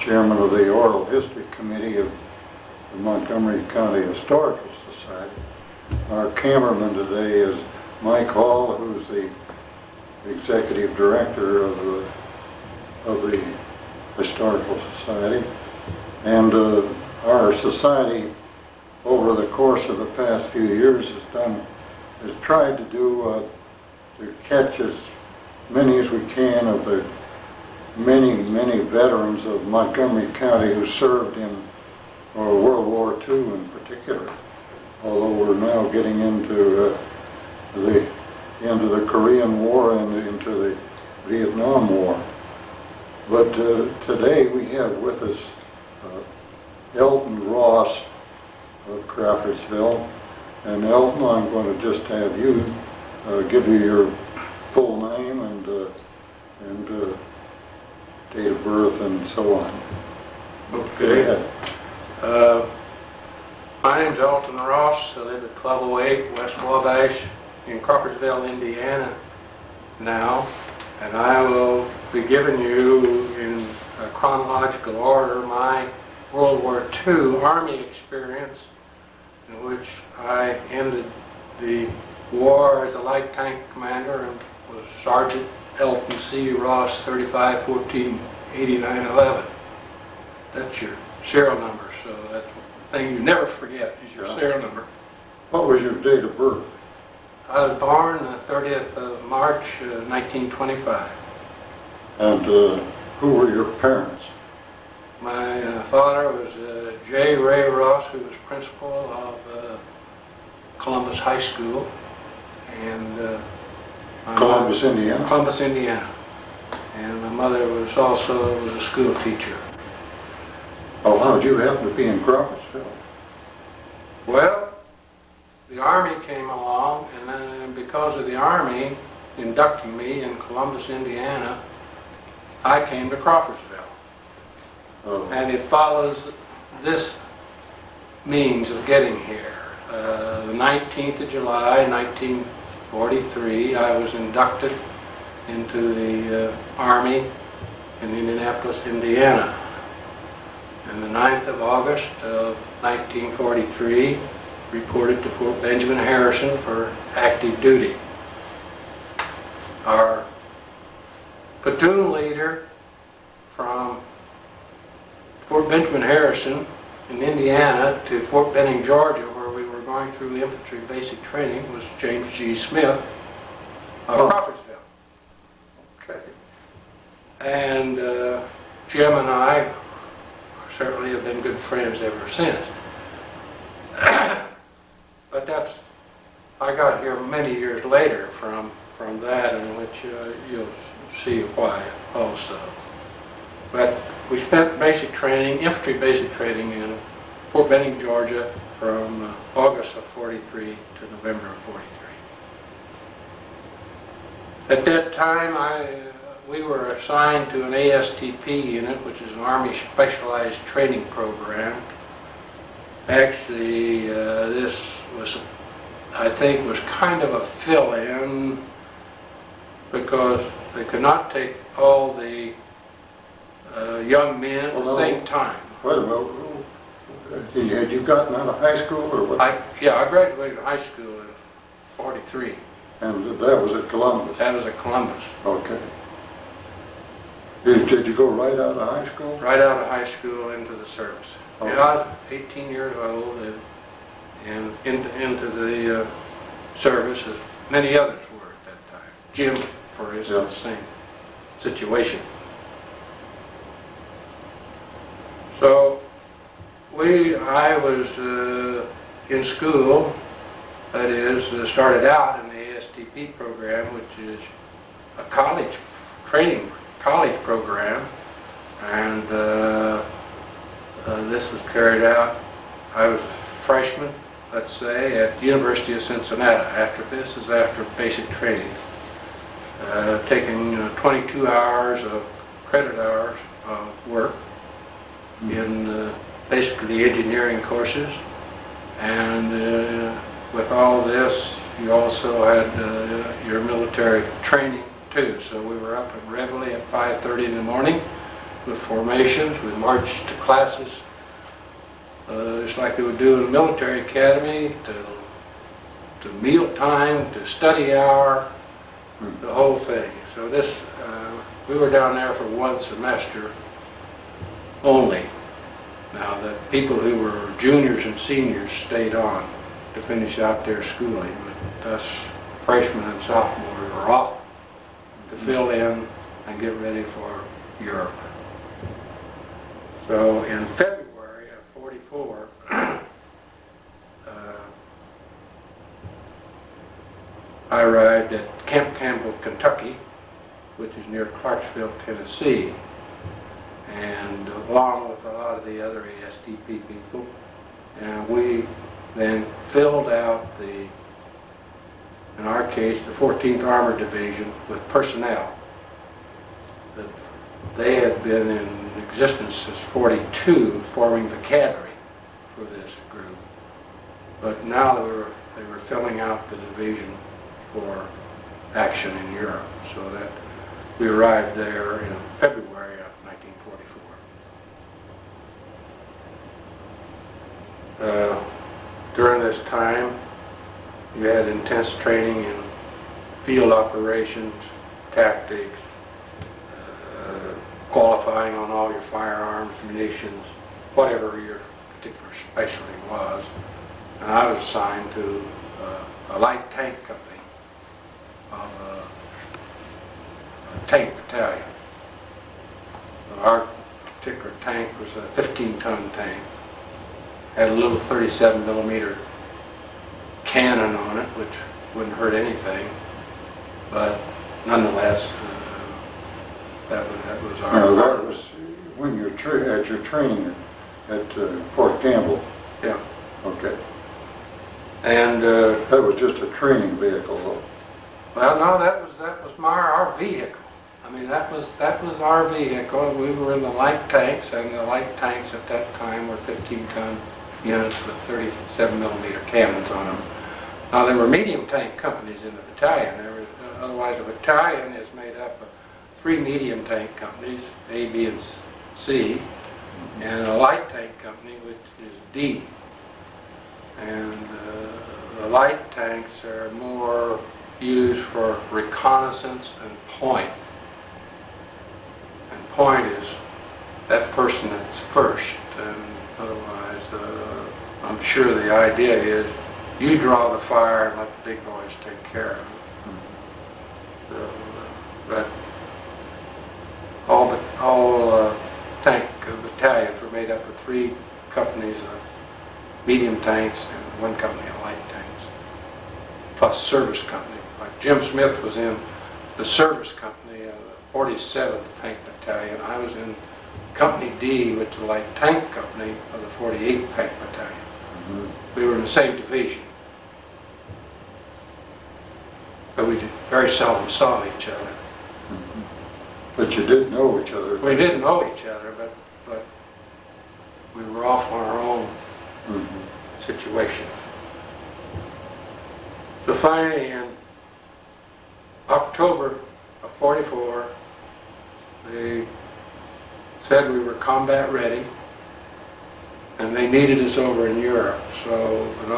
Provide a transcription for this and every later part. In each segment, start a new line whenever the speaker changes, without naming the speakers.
chairman of the Oral History Committee of the Montgomery County Historical Society. Our cameraman today is Mike Hall, who's the executive director of the Historical Society. And our society, over the course of the past few years, has tried to catch as many as we can of the many veterans of Montgomery County who served in World War II in particular. Although we're now getting into the Korean War and into the Vietnam War. But today we have with us Elton Ross of Crawfordsville. And Elton, I'm going to just have you give you your full name and date of birth and so on.
Okay. My name's Elton Ross. I live at 1208 West Wabash in Crawfordsville, Indiana now, and I will be giving you in a chronological order my World War II Army experience, in which I ended the war as a light tank commander and was Sergeant Elton C. Ross, 35148911. That's your serial number, so that's the thing you never forget is your serial number.
What was your date of birth?
I was born the 30th of March, 1925.
And who were your parents?
My father was J. Ray Ross, who was principal of Columbus High School, and
Columbus, Indiana?
Columbus, Indiana. And my mother was also a school teacher.
Oh, how did you happen to be in Crawfordsville?
Well, the Army came along, and then because of the Army inducting me in Columbus, Indiana, I came to Crawfordsville.
Oh.
And it follows this means of getting here. The 19th of July, 1943, I was inducted into the Army in Indianapolis, Indiana. And the 9th of August of 1943, reported to Fort Benjamin Harrison for active duty. Our platoon leader from Fort Benjamin Harrison in Indiana to Fort Benning, Georgia, where we were going through infantry basic training, was James G. Smith of Crawfordsville.
Okay.
And Jim and I certainly have been good friends ever since. But I got here many years later from that, in which you'll see why also. But we spent basic training, infantry basic training in Fort Benning, Georgia from August of 43 to November of 43. At that time, we were assigned to an ASTP unit, which is an Army Specialized Training Program. Actually, this was, I think, was kind of a fill-in because they could not take all the young men at the same time.
Wait a minute. Had you gotten out of high school or what?
Yeah, I graduated high school in 43.
And that was at Columbus?
That was at Columbus.
Okay. Did you go right out of high school?
Right out of high school into the service.
Okay.
And I was 18 years old and into the service as many others were at that time. Jim, for instance, same situation. So I was in school, that is, started out in the ASTP program, which is a college program, and this was carried out. I was a freshman, let's say, at the University of Cincinnati. This is after basic training, taking 22 hours of credit hours of work in basically the engineering courses, and with all this you also had your military training too. So we were up at Reveille at 5:30 in the morning with formations. We marched to classes, just like they would do in the military academy, to meal time, to study hour, the whole thing. So this, we were down there for 1 semester only. Now, the people who were juniors and seniors stayed on to finish out their schooling, but us freshmen and sophomores were off to fill in and get ready for Europe. So in February of '44, I arrived at Camp Campbell, Kentucky, which is near Clarksville, Tennessee, and along with a lot of the other ASDP people, and we then filled out in our case, the 14th Armored Division with personnel. They had been in existence since '42, forming the cadre for this group, but now they were filling out the division for action in Europe, so that we arrived there in February of 1944. During this time, you had intense training in field operations, tactics, qualifying on all your firearms, munitions, whatever your particular specialty was. And I was assigned to a light tank company of a tank battalion. So our particular tank was a 15-ton tank. Had a little 37mm cannon on it, which wouldn't hurt anything, but nonetheless, that was our.
Now that was when you at your training at Fort Campbell.
Yeah.
Okay.
And
that was just a training vehicle, though.
Well, no, that was our vehicle. I mean, that was our vehicle. We were in the light tanks, and the light tanks at that time were 15-ton units with 37mm cannons on them. Now, there were medium tank companies in the battalion. Otherwise, a battalion is made up of 3 medium tank companies, A, B, and C, and a light tank company, which is D. And the light tanks are more used for reconnaissance and point. And point is that person that's first, and otherwise, I'm sure the idea is you draw the fire and let the big boys take care of it. So, but all tank battalions were made up of 3 companies of medium tanks and 1 company of light tanks, plus service company. Like Jim Smith was in the service company of the 47th Tank Battalion. I was in Company D, which is the light tank company of the 48th Tank Battalion. We were in the same division, but we very seldom saw each other.
But you did know each other.
We didn't know each other, but we were off on our own situation. So finally, in October of '44, they said we were combat ready, and they needed us over in Europe. So on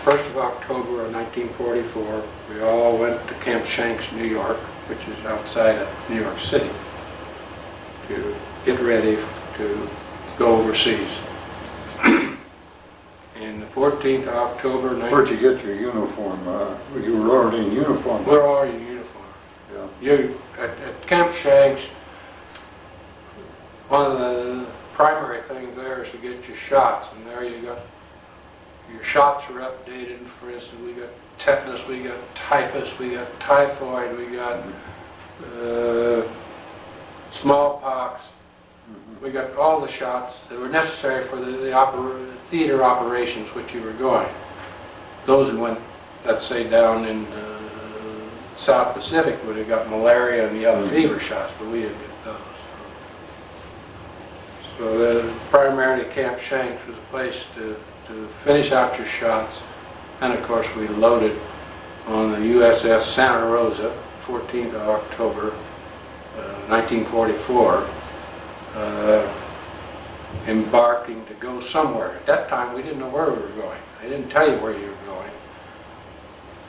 1st of October of 1944, we all went to Camp Shanks, New York, which is outside of New York City, to get ready to go overseas. And the 14th of October...
Where'd you get your uniform? You were already in uniform.
We're already in uniform. Yeah. At Camp Shanks, one of the primary things there is to get your shots, and there you got your shots are updated. For instance, we got tetanus, we got typhus, we got typhoid, we got smallpox. We got all the shots that were necessary for the theater operations which you were going. Those who went, let's say, down in South Pacific would have got malaria and yellow fever shots, but we didn't get those. So primarily Camp Shanks was a place to finish out your shots. And of course we loaded on the USS Santa Rosa, 14th of October, 1944. embarking to go somewhere. At that time, we didn't know where we were going. They didn't tell you where you were going.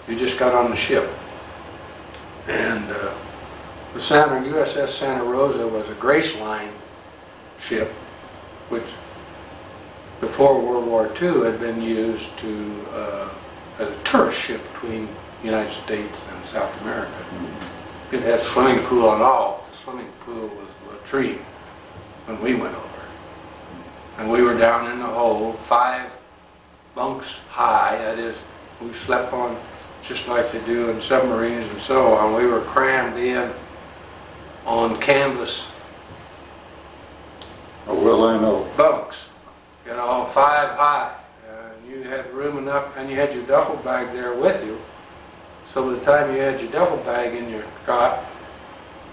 You just got on the ship. And the USS Santa Rosa was a Grace Line ship, which before World War II had been used to as a tourist ship between the United States and South America. It had a swimming pool and all. The swimming pool was latrine when we went over. And we were down in the hold, 5 bunks high. That is, we slept on just like they do in submarines and so on. We were crammed in on canvas.
Oh, well, I know.
Bunks, you know, 5 high. You had room enough, and you had your duffel bag there with you. So by the time you had your duffel bag in your cot,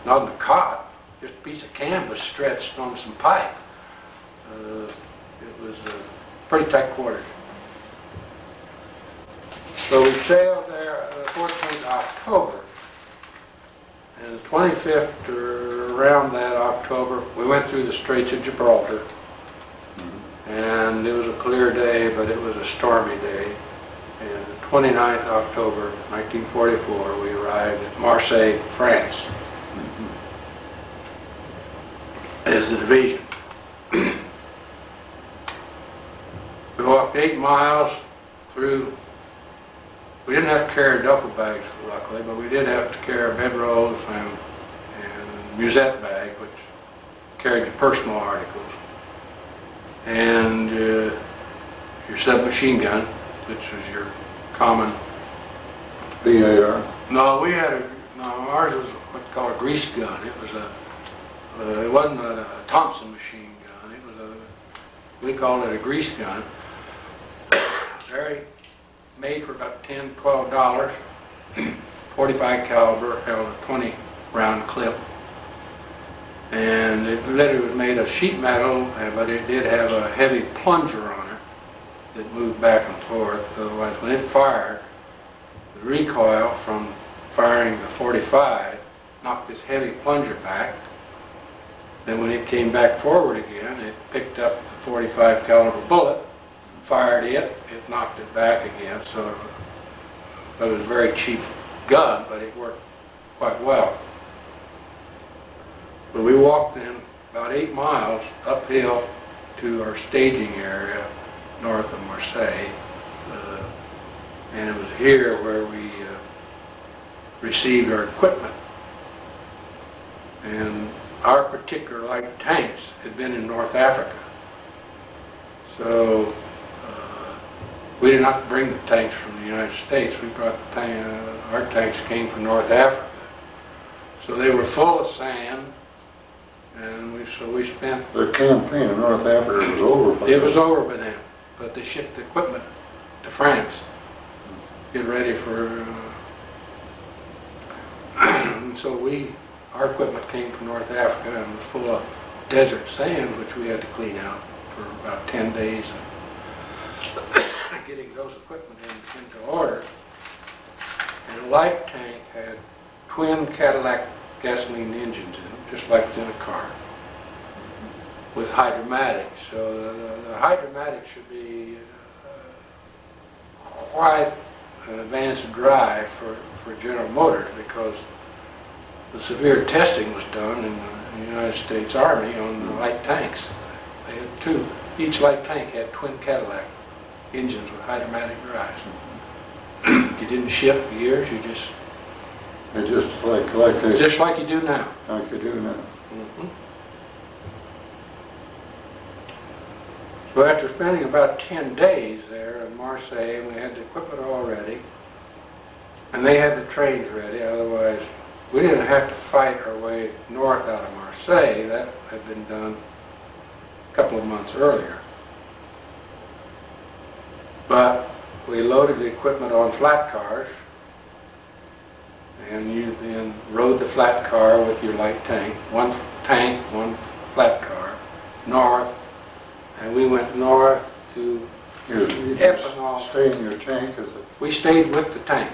not in the cot, just a piece of canvas stretched on some pipe. It was pretty tight quarters. So we sailed there the 14th of October, and the 25th, or around that October, we went through the Straits of Gibraltar. And it was a clear day, but it was a stormy day. And the 29th of October, 1944, we arrived at Marseille, France, as the division. We walked 8 miles through. We didn't have to carry duffel bags, luckily, but we did have to carry bedrolls and musette bag, which carried your personal articles. And your submachine gun, which was your common
BAR?
No, ours was what's called a grease gun. It was it wasn't a Thompson machine gun. It was we called it a grease gun. Very made for about $10, $12. 45 caliber, held a 20 round clip. And it literally was made of sheet metal, but it did have a heavy plunger on it that moved back and forth. Otherwise, when it fired, the recoil from firing the 45 knocked this heavy plunger back. Then when it came back forward again, it picked up the 45 caliber bullet, fired it, it knocked it back again. So it was a very cheap gun, but it worked quite well. But we walked in about 8 miles uphill to our staging area north of Marseille, and it was here where we received our equipment. And our particular light tanks had been in North Africa, so we did not bring the tanks from the United States. We brought the our tanks came from North Africa, so they were full of sand. And so we spent...
The campaign in North Africa was over by then.
It was over by then, but they shipped the equipment to France. Get ready for... and so our equipment came from North Africa and was full of desert sand, which we had to clean out for about 10 days. And getting those equipment into order. And a light tank had twin Cadillac gasoline engines in them, just like it's in a car, with hydromatics. So the hydromatic should be quite an advanced drive for General Motors, because the severe testing was done in the United States Army on the light tanks. They had 2. Each light tank had twin Cadillac engines with hydromatic drives. You didn't shift gears, you just...
It's just like
you do now.
Like you do now.
Mm-hmm. So after spending about 10 days there in Marseille, we had the equipment all ready, and they had the trains ready. Otherwise, we didn't have to fight our way north out of Marseille. That had been done a couple of months earlier. But we loaded the equipment on flat cars, and you then rode the flat car with your light tank, one flat car, north, and we went north to Epinal.
Stay in your tank
We stayed with the tank.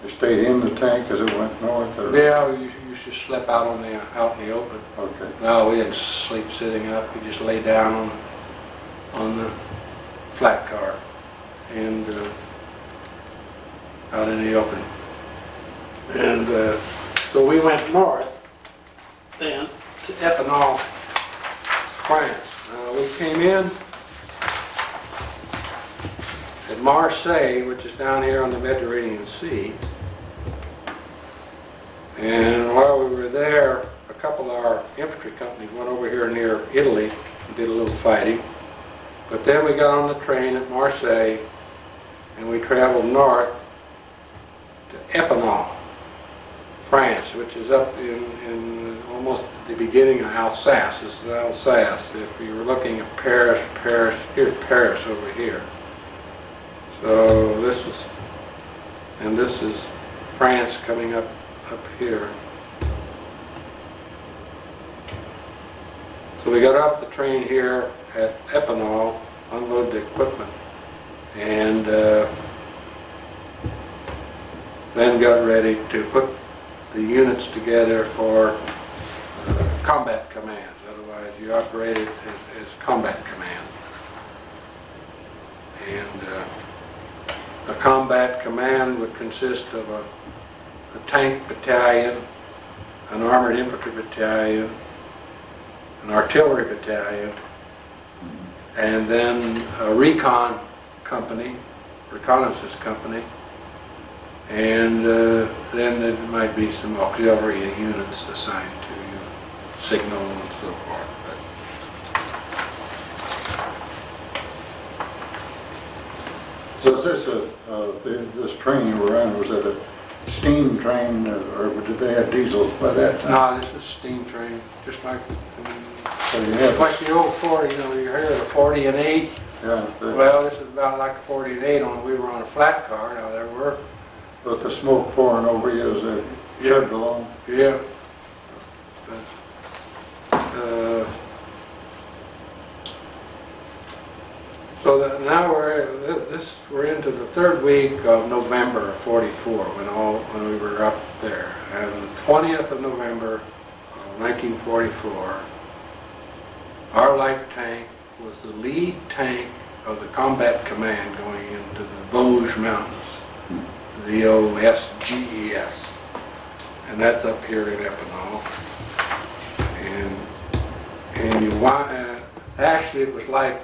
You stayed in the tank as it went north? Or?
Yeah, you used to sleep out in the open.
Okay.
No, we didn't sleep sitting up. We just lay down on the flat car and out in the open. And so we went north then to Epinal, France. We came in at Marseille, which is down here on the Mediterranean Sea. And while we were there, a couple of our infantry companies went over here near Italy and did a little fighting. But then we got on the train at Marseille and we traveled north to Epinal, France, which is up in almost the beginning of Alsace. This is Alsace. If you were looking at Paris, here's Paris over here. So this is France coming up here. So we got off the train here at Epinal, unloaded the equipment, and then got ready to put the units together for combat commands. Otherwise, you operated as combat command. And a combat command would consist of a tank battalion, an armored infantry battalion, an artillery battalion, and then a recon company, reconnaissance company, and then there might be some auxiliary units assigned to you, signal and so forth.
So is this this train you were on, was it a steam train, or did they have diesels by that time?
No, this is a steam train, just like
So you had,
like the old 40. You know, you heard of the 40 and 8.
yeah,
Well, this is about like a 40 and 8, only we were on a flat car. Now there were.
but the smoke pouring over you as it chugged along.
Yeah. So that now we're into the third week of November of '44 when we were up there, and the 20th of November, 1944, our light tank was the lead tank of the combat command going into the Vosges Mountains, Vosges, and that's up here in Epinal. And actually it was like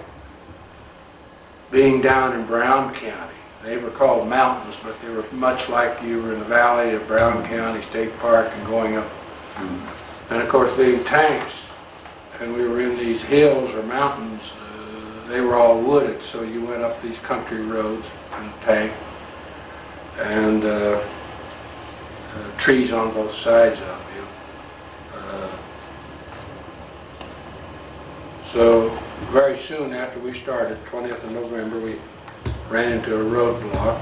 being down in Brown County. They were called mountains, but they were much like you were in the valley of Brown County State Park and going up. And of course, being tanks, and we were in these hills or mountains, they were all wooded, so you went up these country roads in a tank, and trees on both sides of you. So very soon after we started, 20th of November, we ran into a roadblock.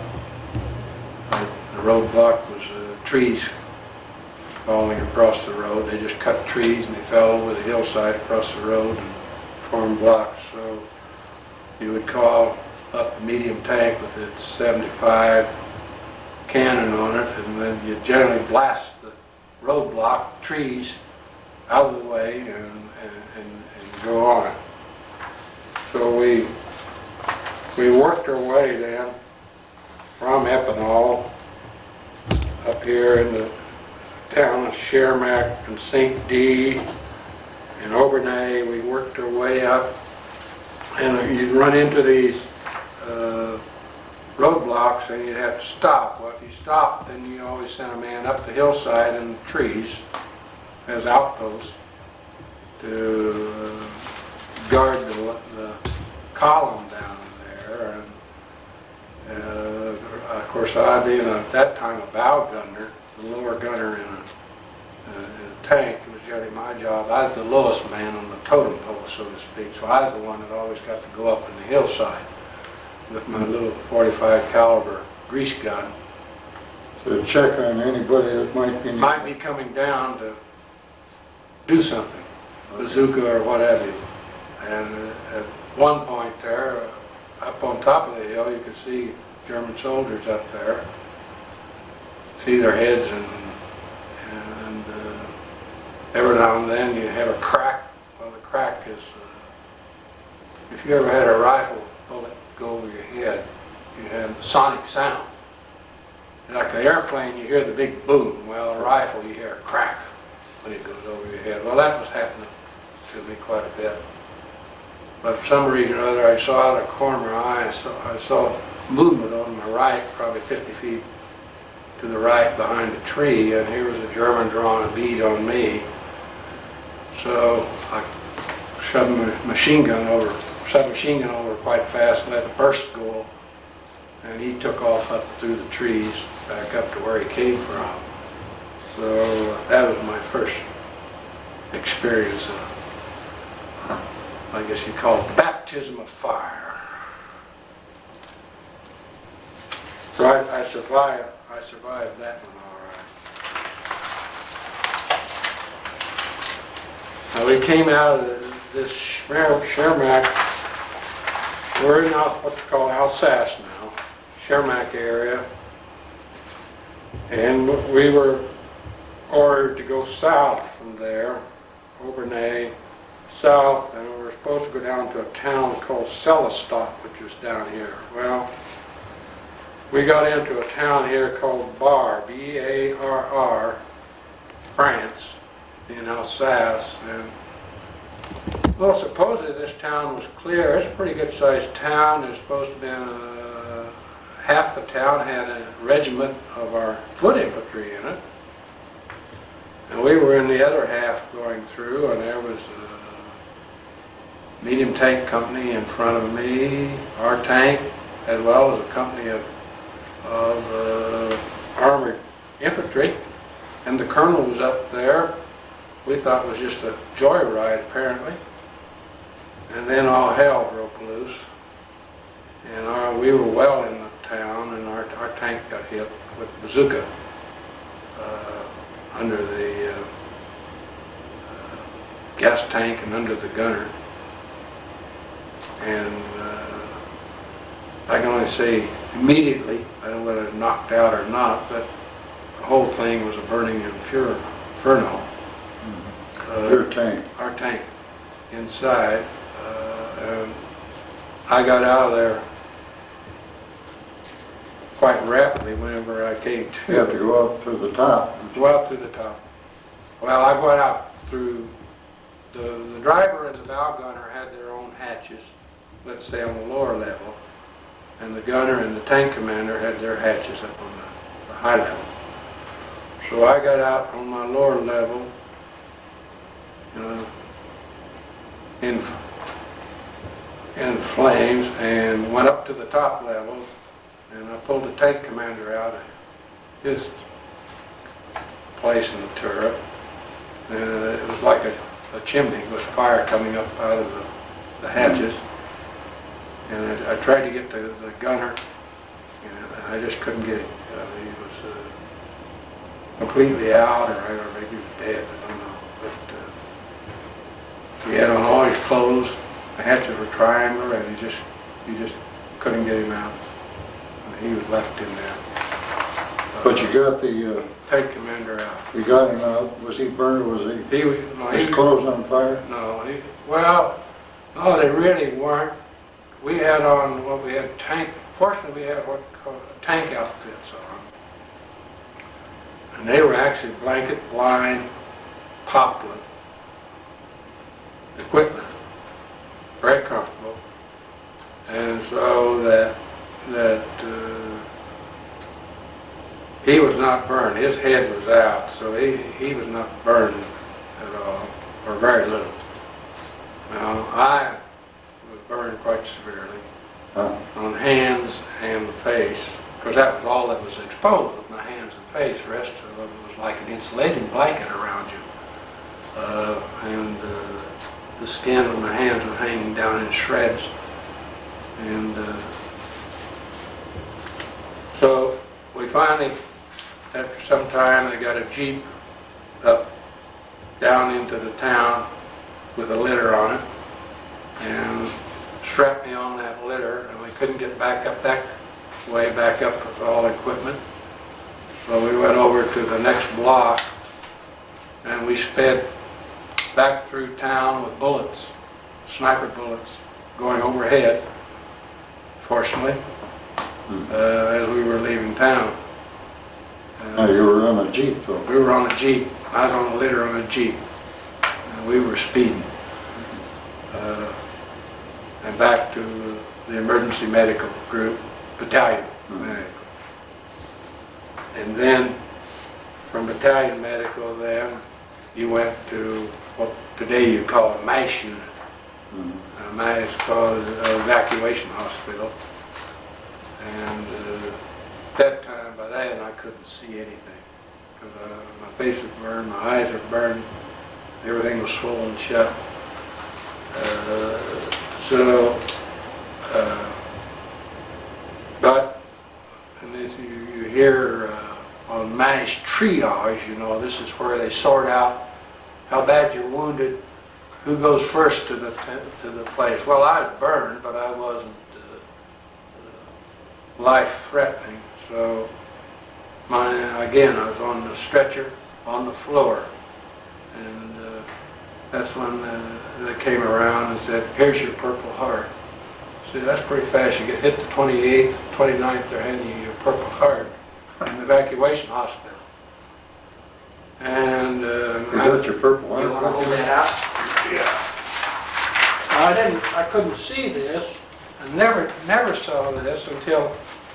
The roadblock was trees falling across the road. They just cut trees and they fell over the hillside across the road and formed blocks. So you would call up a medium tank with its 75 cannon on it, and then you generally blast the roadblock trees out of the way and go on. So we worked our way then from Epinal up here in the town of Chermac and Saint-Dié and Aubernay. We worked our way up, and you'd run into these roadblocks and you'd have to stop. Well, if you stopped, then you always sent a man up the hillside in the trees as outposts to guard the column down there. And of course, I being at that time a bow gunner, the lower gunner in a tank, it was generally my job. I was the lowest man on the totem pole, so to speak. So I was the one that always got to go up in the hillside with my little 45 caliber grease gun.
To check on anybody that might be
coming down to do something, bazooka or what have you. And at one point there, up on top of the hill, you could see German soldiers up there, see their heads, and every now and then you have a crack. Well, the crack is, if you ever had a rifle bullet go over your head, you have sonic sound. Like an airplane, you hear the big boom. Well, a rifle, you hear a crack when it goes over your head. Well, that was happening to me quite a bit. But for some reason or other, I saw out of the corner of my eye, I saw movement on my right, probably 50 feet to the right behind a tree, and here was a German drawing a bead on me. So I shoved my submachine gun over quite fast and let the burst go, and he took off up through the trees back up to where he came from. So that was my first experience of, I guess you'd call it, baptism of fire. So I survived that one all right. Now we came out of this Schermack. We're in what they call Alsace now, Schermack area, and we were ordered to go south from there, Obernay, south, and we were supposed to go down to a town called Celestat, which was down here. Well, we got into a town here called Bar, B-A-R-R, France, in Alsace, and well, supposedly this town was clear. It's a pretty good-sized town. There's supposed to be half the town had a regiment of our foot infantry in it, and we were in the other half going through, and there was a medium tank company in front of me, our tank, as well as a company of armored infantry, and the colonel was up there. We thought it was just a joyride, apparently. And then all hell broke loose, and we were well in the town, and our tank got hit with a bazooka under the gas tank and under the gunner. And I can only say immediately, I don't know whether it knocked out or not, but the whole thing was a burning inferno.
Your tank?
Our tank, inside. And I got out of there quite rapidly whenever I came to.
You have to go up to the top.
Go out through the top. Well, I went out through, the driver and the bow gunner had their own hatches, let's say on the lower level, and the gunner and the tank commander had their hatches up on the high level. So I got out on my lower level, in flames, and went up to the top levels, and I pulled the tank commander out of his place in the turret, and it was like a chimney with fire coming up out of the hatches, and I tried to get the gunner, and I just couldn't get him. He was completely out, or maybe he was dead, I don't know. But he had on all his clothes. The hatches were triangular, and you just couldn't get him out. He was left in there.
But you got the
tank commander out.
You got him out. Was he burned, or was his clothes on fire?
No, no, they really weren't. We had on what we had tank. Fortunately, we had what called tank outfits on, and they were actually blanket blind poplar equipment. Very comfortable, and so that he was not burned. His head was out, so he was not burned at all, or very little. Now I was burned quite severely on hands and the face, because that was all that was exposed with my hands and face. The rest of it was like an insulating blanket around you, and the skin on my hands was hanging down in shreds. And so we finally, after some time, they got a Jeep up down into the town with a litter on it, and strapped me on that litter, and we couldn't get back up that way, back up with all equipment. So we went over to the next block, and we sped back through town with bullets, sniper bullets, going overhead, fortunately, as we were leaving town.
Now you were on a Jeep though.
We were on a Jeep. I was on a litter on a Jeep. And we were speeding. And back to the emergency medical group, battalion medical. And then from battalion medical then, you went to what today you call a MASH unit. MASH is called evacuation hospital. And that time, by then, I couldn't see anything. Because my face was burned, my eyes were burned, everything was swollen shut. But, and as you hear on MASH triage, you know, this is where they sort out how bad you're wounded, who goes first to the place. Well, I was burned, but I wasn't life-threatening. So, again, I was on the stretcher, on the floor. And that's when they came around and said, here's your Purple Heart. See, that's pretty fast. You get hit the 28th, 29th, they're handing you your Purple Heart in the evacuation hospital. And
is that your Purple Heart?
You want to hold that out?
Yeah. I couldn't see this. I never saw this until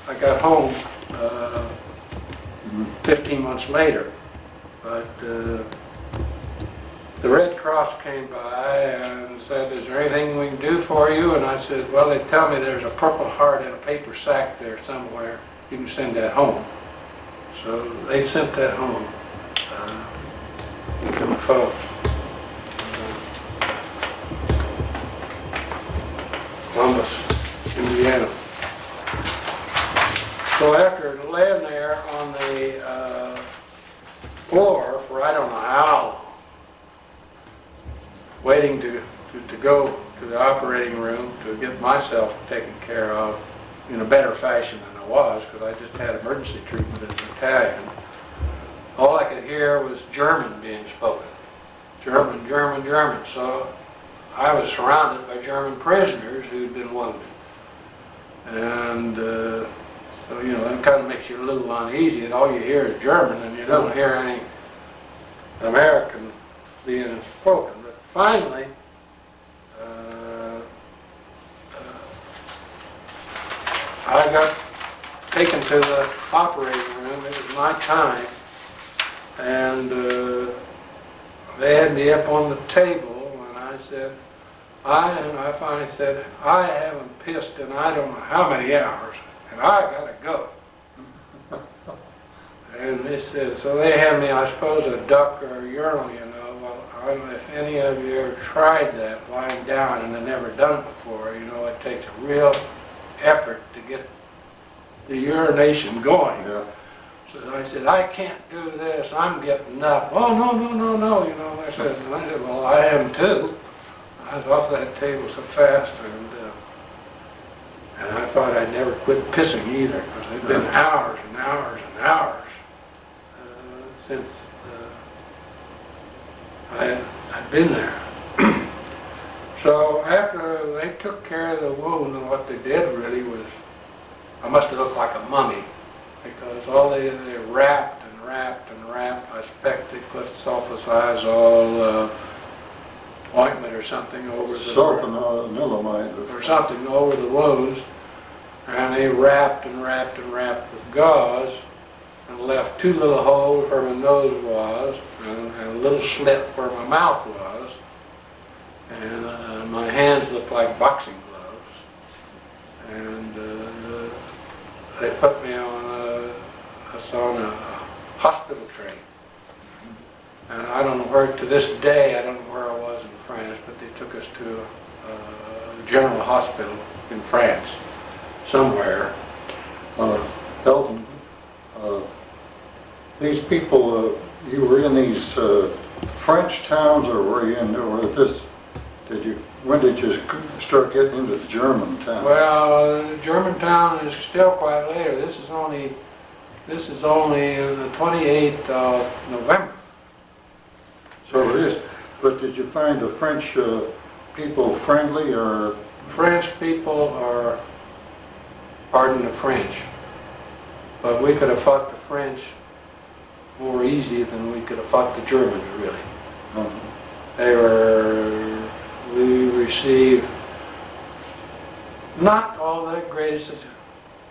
I got home 15 months later. But the Red Cross came by and said, is there anything we can do for you? And I said, well, they tell me there's a Purple Heart in a paper sack there somewhere. You can send that home. So they sent that home to my folks. Columbus, Indiana. So after laying there on the floor for I don't know how long, waiting to go to the operating room to get myself taken care of in a better fashion than I was, because I just had emergency treatment in the battalion. All I could hear was German being spoken. German, German, German. So I was surrounded by German prisoners who'd been wounded. And so, you know, that kind of makes you a little uneasy, and all you hear is German, and you don't hear any American being spoken. But finally, I got taken to the operating room. It was my time, and they had me up on the table, and I said, I finally said, I haven't pissed in I don't know how many hours, and I gotta go. And they said, so they had me, I suppose, a duck or a urinal, you know. Well, I don't know if any of you ever tried that lying down and have never done it before. You know, it takes a real effort to get the urination going. Yeah. So I said, I can't do this, I'm getting up. Oh, no, no, no, no, you know. And I said, well, I am too. I was off that table so fast, and I thought I'd never quit pissing either, because they've been hours and hours and hours since I'd been there. So after they took care of the wound, and what they did really was, I must have looked like a mummy, because all they wrapped and wrapped and wrapped. I expect they put sulfasalazole ointment or something over the
sulfanilamide
or something over the wounds, and they wrapped and wrapped and wrapped with gauze, and left two little holes where my nose was, and a little slit where my mouth was, and my hands looked like boxing gloves, and they put me on a hospital train. And I don't know where, to this day, I don't know where I was in France, but they took us to a general hospital in France, somewhere.
Elton, these people, you were in these French towns, or were you in, or when did you start getting into the German town?
Well, German town is still quite later. This is only the 28th of November.
So But did you find the French people friendly, or?
French people are, pardon the French, but we could have fought the French more easy than we could have fought the Germans, really. We received not all that greatest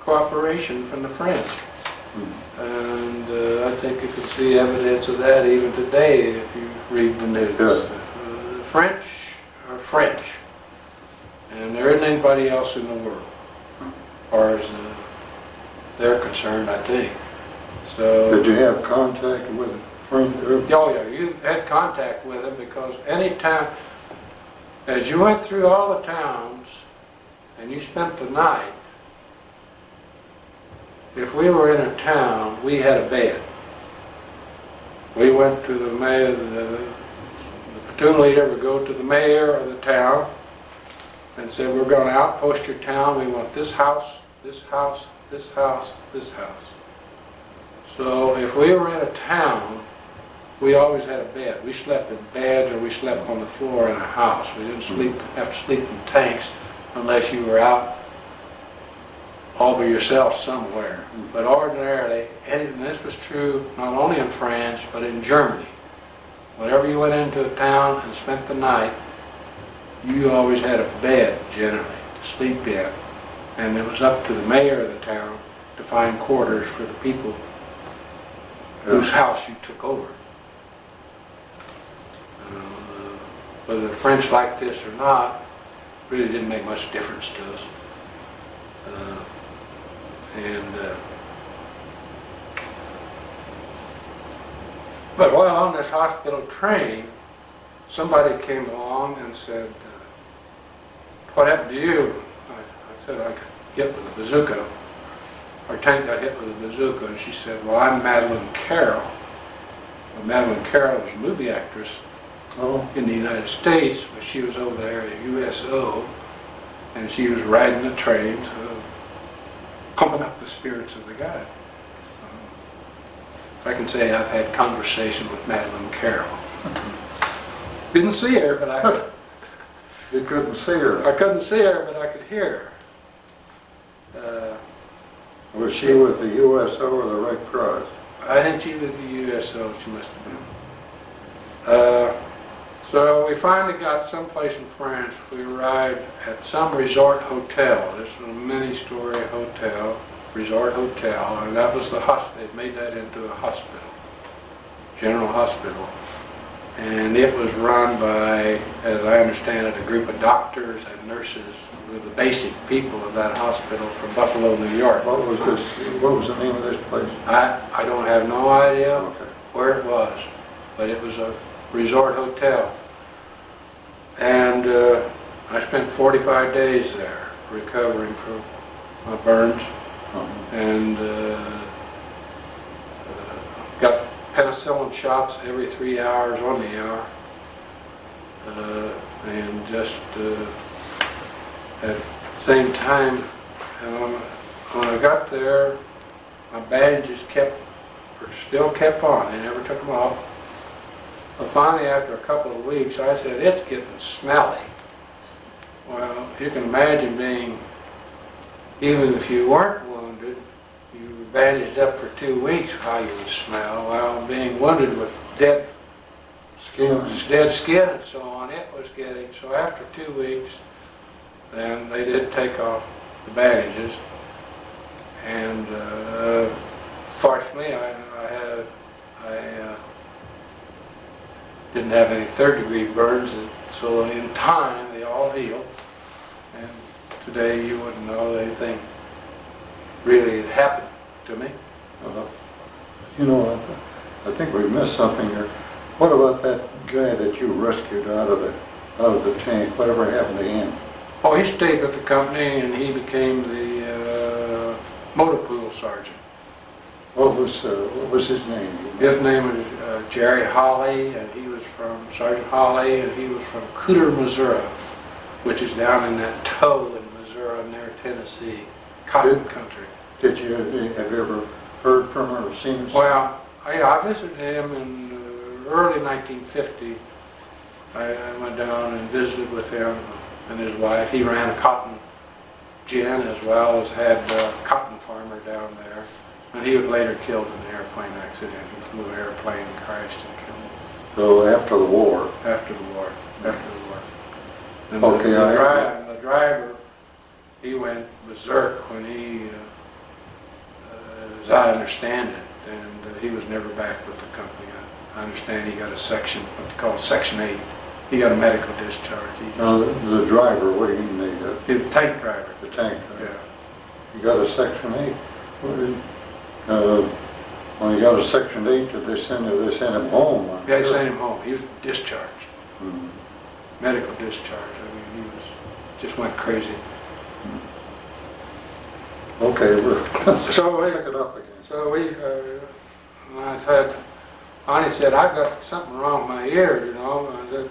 cooperation from the French. And I think you can see evidence of that even today if you read the news.
Yes.
The French are French, and there isn't anybody else in the world, as far as they're concerned, I think. So.
Did you have contact with French?
Oh yeah, you had contact with them, because any time, as you went through all the towns and you spent the night, if we were in a town, we had a bed. We went to the mayor, the platoon leader would go to the mayor of the town and say, we're going to outpost your town, we want this house, this house, this house, this house. So if we were in a town, we always had a bed. We slept in beds, or we slept on the floor in a house. We didn't have to sleep in tanks unless you were out all by yourself somewhere. But ordinarily, and this was true not only in France, but in Germany. Whenever you went into a town and spent the night, you always had a bed, generally, to sleep in. And it was up to the mayor of the town to find quarters for the people whose house you took over. Whether the French liked this or not, really didn't make much difference to us. But while on this hospital train, somebody came along and said, what happened to you? I said, I got hit with a bazooka. Our tank got hit with a bazooka. And she said, well, I'm Madeline Carroll. Well, Madeline Carroll was a movie actress in the United States, but she was over there at USO, and she was riding the train, pumping up the spirits of the guy. I can say I've had conversation with Madeline Carroll. Didn't see her, but I...
You couldn't see her?
I couldn't see her, but I could hear her.
Was she with the USO or the Red Cross?
I think she was the USO, she must have been. So we finally got someplace in France. We arrived at some resort hotel. This was a many-story hotel, resort hotel, and that was the hospital. It made that into a hospital, general hospital. And it was run by, as I understand it, a group of doctors and nurses who were the basic people of that hospital from Buffalo, New York.
What was this? What was the name of this place?
I don't have no idea where it was, but it was a resort hotel. And I spent 45 days there recovering from my burns, and got penicillin shots every 3 hours on the hour, and just at the same time, when I got there, my bandages still kept on. They never took them off. But finally, after a couple of weeks, I said, it's getting smelly. Well, you can imagine being, even if you weren't wounded, you were bandaged up for 2 weeks, how you would smell. Well, being wounded with dead skin and so on, it was getting, so after 2 weeks, then they did take off the bandages. And fortunately, I didn't have any third-degree burns, and so in time they all healed. And today you wouldn't know anything really had happened to me.
You know, I think we missed something here. What about that guy that you rescued out of the tank? Whatever happened to him?
Oh, he stayed with the company, and he became the motor pool sergeant.
What was his name?
His name was Jerry Hawley, and he was from Sergeant Hawley, and he was from Cooter, Missouri, which is down in that toe in Missouri near Tennessee, cotton country.
Have you ever heard from him or seen him?
Well, I visited him in early 1950, I went down and visited with him and his wife. He ran a cotton gin as well as had a cotton farmer down there. And he was later killed in an airplane accident. He flew an airplane and crashed and killed him.
So after the war?
After the war. After the war. And
Okay,
the driver, he went berserk when he, as I understand it, and he was never back with the company. I understand he got a section, what they call Section 8. He got a medical discharge.
Now, the driver, what do you mean
He was a tank driver.
the tank driver?
Yeah.
You got a Section 8? When he got a Section 8, did they send him home?
Yeah, they sent him home. He was discharged.
Hmm.
Medical discharge. I mean, he just went crazy.
Okay, let's
So
pick it up again.
So I said, Bonnie said, I've got something wrong with my ears, you know. And I said,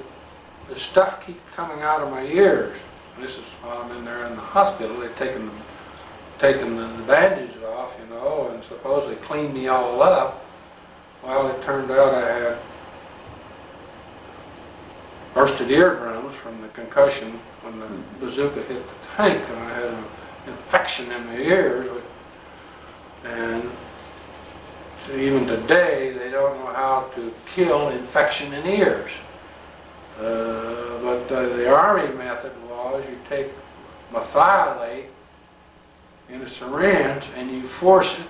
the stuff keeps coming out of my ears. And this is while I'm in there in the hospital. They've taken the bandages off, you know, and supposedly cleaned me all up. Well, it turned out I had bursted eardrums from the concussion when the bazooka hit the tank, and I had an infection in my ears. And so even today, they don't know how to kill infection in ears. But the Army method was you take methylate in a syringe and you force it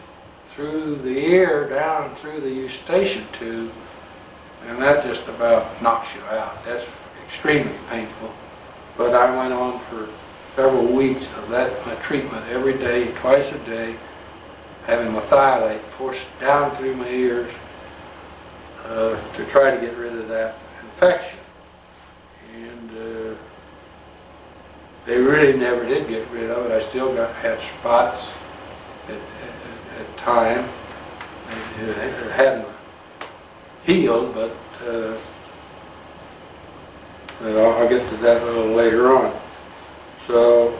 through the ear down through the eustachian tube, and that just about knocks you out. That's extremely painful. But I went on for several weeks of that treatment every day, twice a day, having methylate forced down through my ears to try to get rid of that infection. And they really never did get rid of it. I still had spots at time. It hadn't healed, but I'll get to that a little later on. So,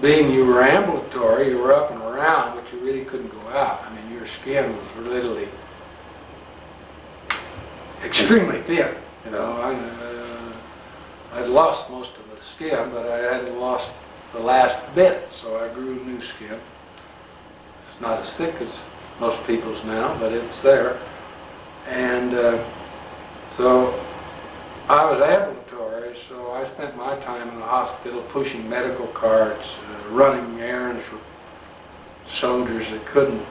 being you were ambulatory, you were up and around, but you really couldn't go out. I mean, your skin was literally extremely thin. You know, I'd lost most of the skin, but I hadn't lost the last bit, so I grew new skin. It's not as thick as most people's now, but it's there. And so I was ambulatory, so I spent my time in the hospital pushing medical carts, running errands for soldiers that couldn't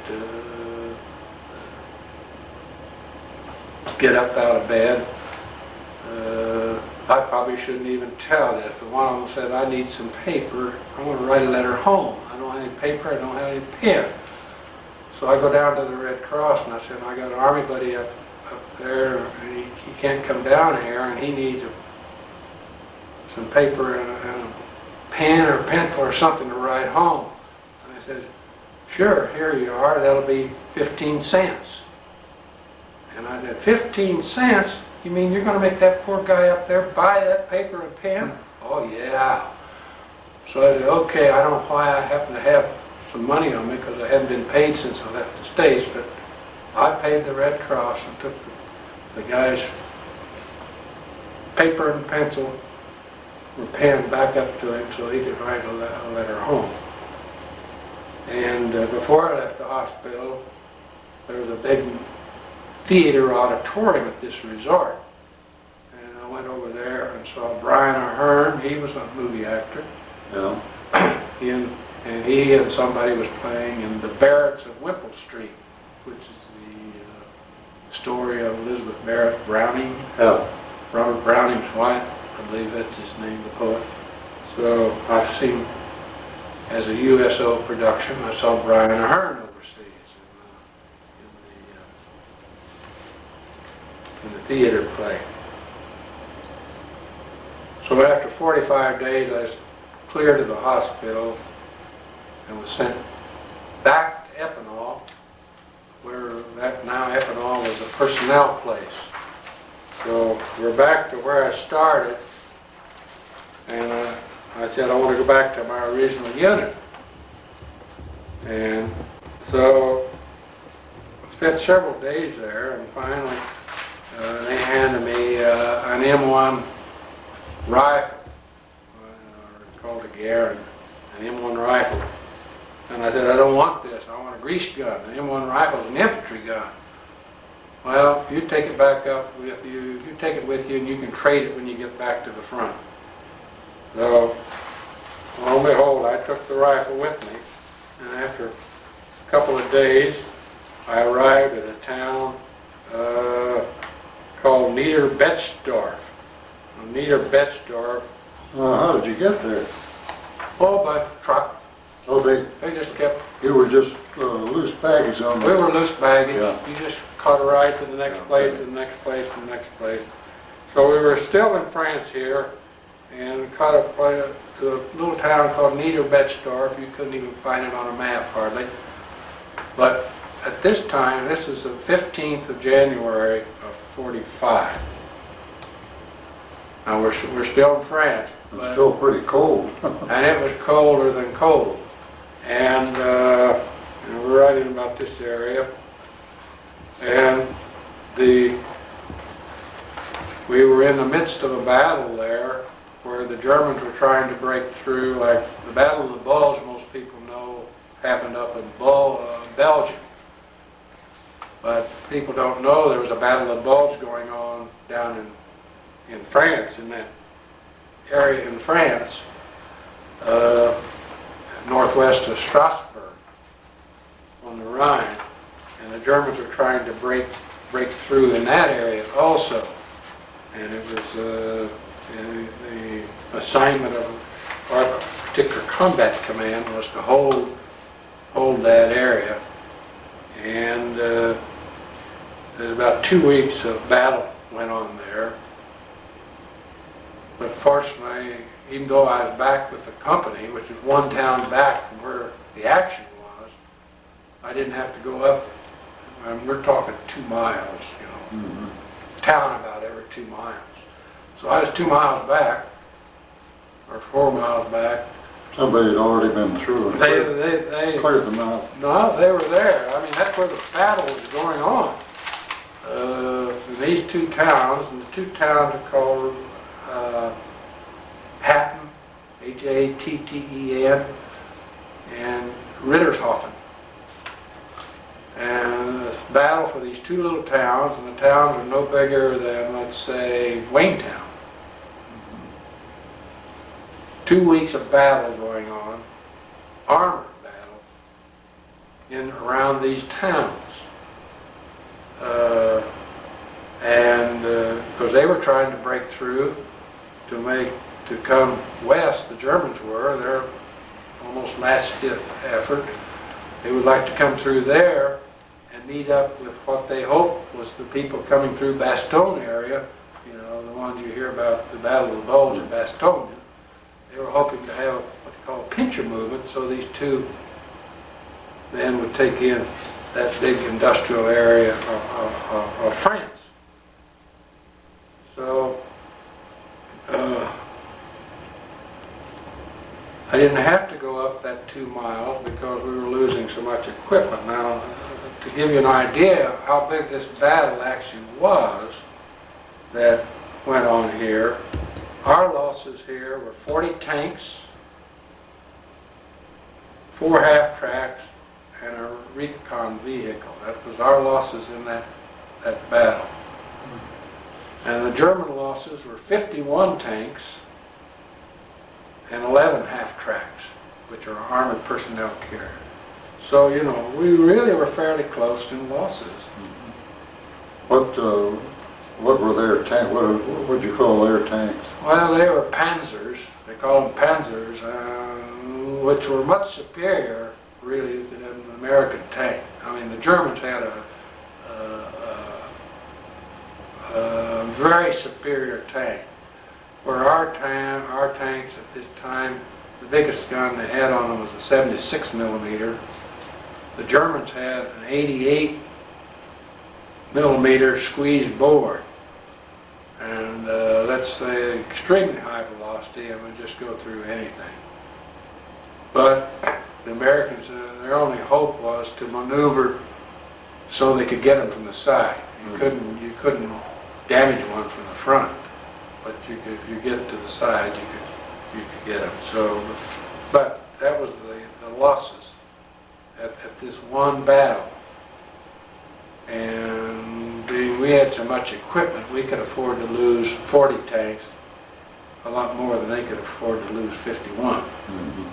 get up out of bed. I probably shouldn't even tell this, but one of them said, I need some paper. I want to write a letter home. I don't have any paper, I don't have any pen. So I go down to the Red Cross and I said, I got an Army buddy up there, and he can't come down here, and he needs some paper and a pen or pencil or something to write home. And I said, sure, here you are, that'll be 15 cents. And I said, 15 cents? You mean you're going to make that poor guy up there buy that paper and pen? Oh, yeah. So I said, okay, I don't know why I happen to have some money on me, because I hadn't been paid since I left the States, but I paid the Red Cross and took the guy's paper and pencil or pen back up to him so he could write a letter home. And before I left the hospital, there was a big theater auditorium at this resort. And I went over there and saw Brian Ahern. He was a movie actor.
Yeah.
And he and somebody was playing in The Barracks of Whipple Street, which is the story of Elizabeth Barrett Browning.
Yeah.
Robert Browning's wife, I believe that's his name, the poet. So I've seen, as a USO production, I saw Brian Ahern overseas in the theater play. So after 45 days, I was cleared to the hospital and was sent back to Epinal, where that now Epinal was a personnel place. So we're back to where I started, and I said I want to go back to my original unit. And so I spent several days there, and finally they handed me an M1 rifle, called a Garand, an M1 rifle. And I said, I don't want this, I want a grease gun. An M1 rifle is an infantry gun. Well, you take it back up with you, you take it with you and you can trade it when you get back to the front. So, lo and behold, I took the rifle with me, and after a couple of days, I arrived at a town called Niederbetzdorf. Niederbetzdorf.
How did you get there?
Oh, by truck.
Oh,
They just kept.
you were just loose baggage on
We were loose baggage.
Yeah.
You just caught a ride to the next place, to the next place, to the next place. So we were still in France here, and caught up to a little town called Niederbetzdorf. You couldn't even find it on a map hardly. But at this time, this is the 15th of January of 45. Now we're still in France.
It's still pretty cold.
And it was colder than cold. And we're right in about this area. And we were in the midst of a battle there where the Germans were trying to break through. Like the Battle of the Bulge, most people know, happened up in Belgium. But people don't know there was a Battle of the Bulge going on down in France, in that area in France, northwest of Strasbourg on the Rhine, and the Germans were trying to break through in that area also. And it was the assignment of our particular combat command was to hold that area. And there's about 2 weeks of battle went on there. But fortunately, even though I was back with the company, which is one town back from where the action was, I didn't have to go up. We're talking 2 miles, you know, town about every 2 miles. So I was 2 miles back, or 4 miles back.
Somebody had already been through and
They
cleared them out.
No, they were there. I mean, that's where the battle was going on. In these 2 towns, and the 2 towns are called Hatten, Hatten, and Rittershofen. And the battle for these 2 little towns, and the towns are no bigger than, let's say, Wayne-town. 2 weeks of battle going on, armored battle, in around these towns. Because they were trying to break through to come west, the Germans were, their almost last ditch effort. They would like to come through there and meet up with what they hoped was the people coming through Bastogne area, you know, the ones you hear about, the Battle of the Bulge in Bastogne. They were hoping to have what they call a pincher movement, so these 2 then would take in that big industrial area of France. So I didn't have to go up that 2 miles because we were losing so much equipment. Now, to give you an idea of how big this battle actually was that went on here, our losses here were 40 tanks, 4 half-tracks, and a recon vehicle. That was our losses in that battle. And the German losses were 51 tanks and 11 half-tracks, which are armored personnel carriers. So, you know, we really were fairly close in losses.
What were their tanks? What would you call their tanks?
Well, they were panzers. They called them panzers, which were much superior, really, than an American tank. I mean, the Germans had a very superior tank. Where our tanks at this time, the biggest gun they had on them was a 76 millimeter. The Germans had an 88 millimeter squeezed bore, and that's say extremely high velocity and would just go through anything. But the Americans, their only hope was to maneuver so they could get them from the side. You couldn't damaged one from the front, but you could, if you get to the side, you could get them. So, but that was the losses at this one battle. And we had so much equipment, we could afford to lose 40 tanks, a lot more than they could afford to lose 51.
Mm-hmm.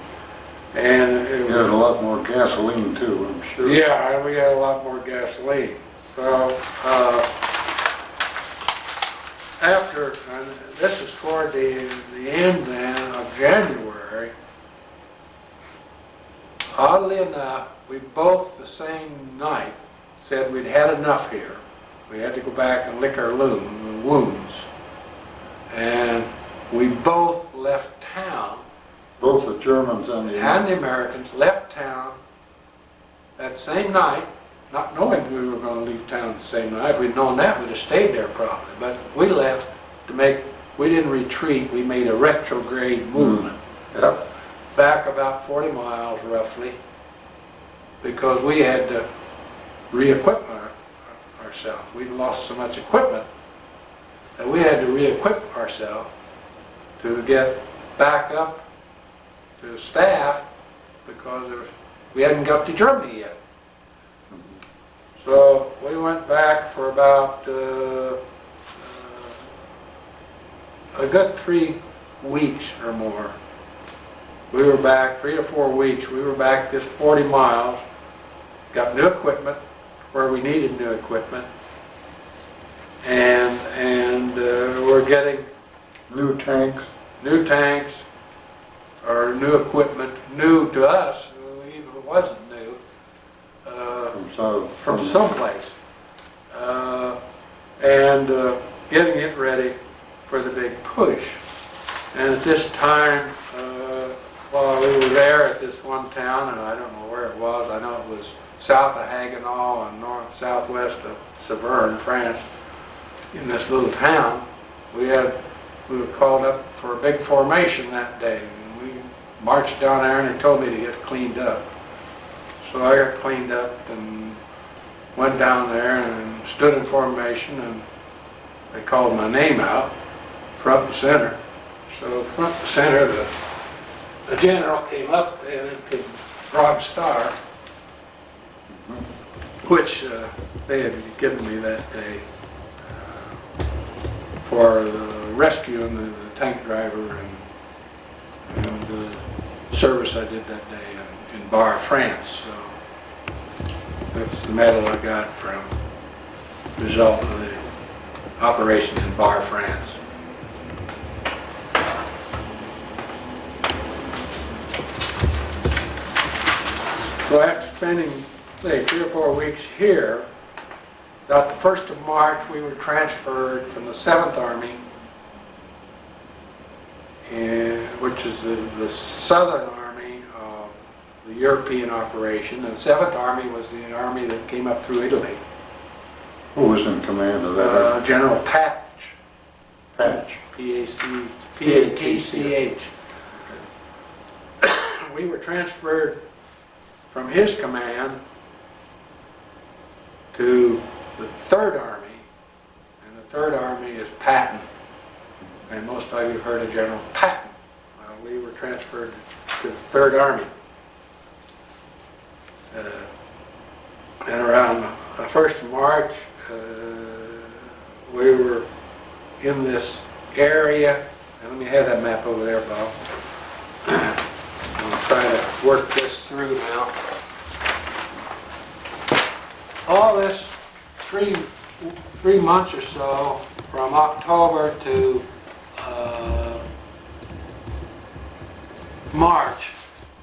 And it was,
you had a lot more gasoline too, I'm sure.
yeah, and we had a lot more gasoline. So after, and this is toward the end then of January, oddly enough, we both the same night said we'd had enough here. We had to go back and lick our wounds. And we both left town.
Both the Germans and the
Americans left town that same night, not knowing we were going to leave town the same night. If we'd known that, we'd have stayed there probably. But we left to we didn't retreat, we made a retrograde movement.
Yep.
Back about 40 miles roughly, because we had to re-equip ourselves. We'd lost so much equipment that we had to re-equip ourselves to get back up to staff, because we hadn't got to Germany yet. So we went back for about a good 3 weeks or more. We were back 3 to 4 weeks. We were back this 40 miles, got new equipment where we needed new equipment, and we're getting
new tanks,
or new equipment, new to us, even if it wasn't new, from someplace, and getting it ready for the big push. And at this time, while we were there at this one town, and I don't know where it was, I know it was south of Haguenau and southwest of Saverne, France, in this little town, we were called up for a big formation that day. And we marched down there, and they told me to get cleaned up. So I got cleaned up and went down there and stood in formation, and they called my name out, front and center. So front and center, the general came up, and it was Broad Star, which they had given me that day for the rescuing the tank driver and the service I did that day in Bar, France. So that's the medal I got from the result of the operation in Bar, France. So after spending, say, 3 or 4 weeks here, about the 1st of March, we were transferred from the 7th Army, which is the Southern Army of the European operation, and the 7th Army was the army that came up through Italy.
Who was in command of that?
General Patch.
Patch.
P-A-T-C-H. We were transferred from his command to the 3rd Army, and the 3rd Army is Patton, and most of you heard of General Patton. We were transferred to the 3rd Army, and around the 1st of March, we were in this area, and let me have that map over there, Bob. I'll try to work this through now. All this 3 months or so, from October to March,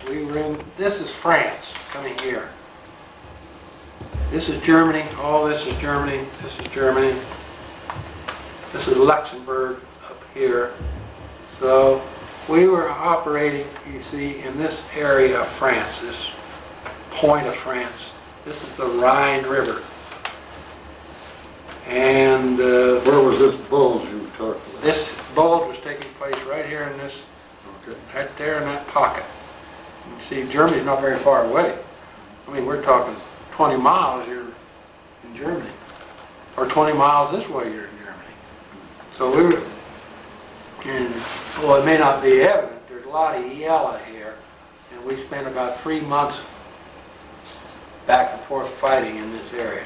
we were in, this is France, coming here. This is Germany, all this is Germany, this is Germany. This is Luxembourg up here. So we were operating, you see, in this area of France, this point of France. This is the Rhine River. And
where was this bulge you talked about?
this bulge was taking place right here in this, right there in that pocket. You see, Germany's not very far away. I mean, we're talking 20 miles, you're in Germany. Or 20 miles this way, you're in Germany. So we were, and well, it may not be evident, there's a lot of yellow here, and we spent about 3 months back and forth fighting in this area.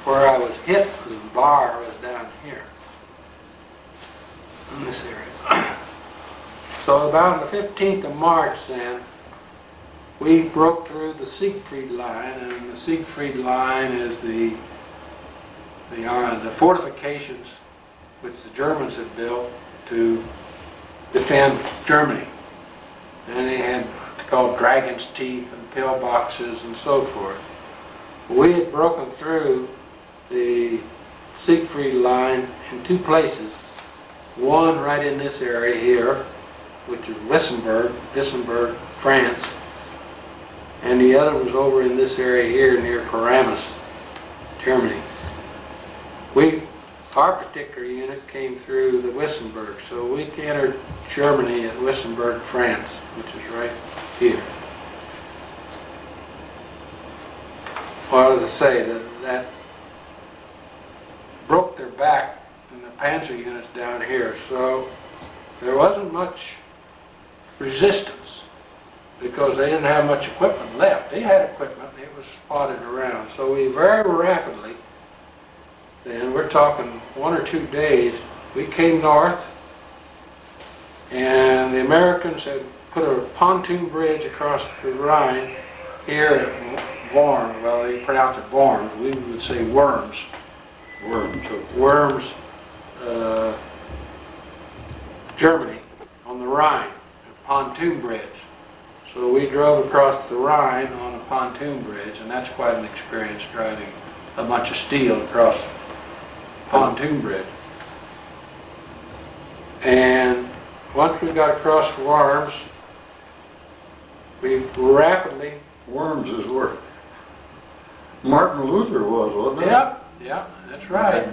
Where I was hit, the bar was down here, in this area. So about the 15th of March then, we broke through the Siegfried line, and the Siegfried line is the fortifications which the Germans had built to defend Germany. And they had called Dragon's Teeth and pillboxes and so forth. We had broken through the Siegfried line in 2 places. One right in this area here, which is Wissembourg, France. And the other was over in this area here near Paramus, Germany. Our particular unit came through the Wissembourg, so we entered Germany at Wissembourg, France, which is right here. Well, as I say, that broke their back in the panzer units down here, so there wasn't much resistance because they didn't have much equipment left. They had equipment, it was spotted around, so we very rapidly, then we're talking 1 or 2 days, we came north, and the Americans had put a pontoon bridge across the Rhine here at Worms. Well, they pronounce it Worms. We would say Worms. Worms, Germany, on the Rhine, a pontoon bridge. So we drove across the Rhine on a pontoon bridge, and that's quite an experience, driving a bunch of steel across pontoon bridge. And once we got across Worms, we rapidly...
Worms is where Martin Luther was, wasn't it?
Yeah, that's right.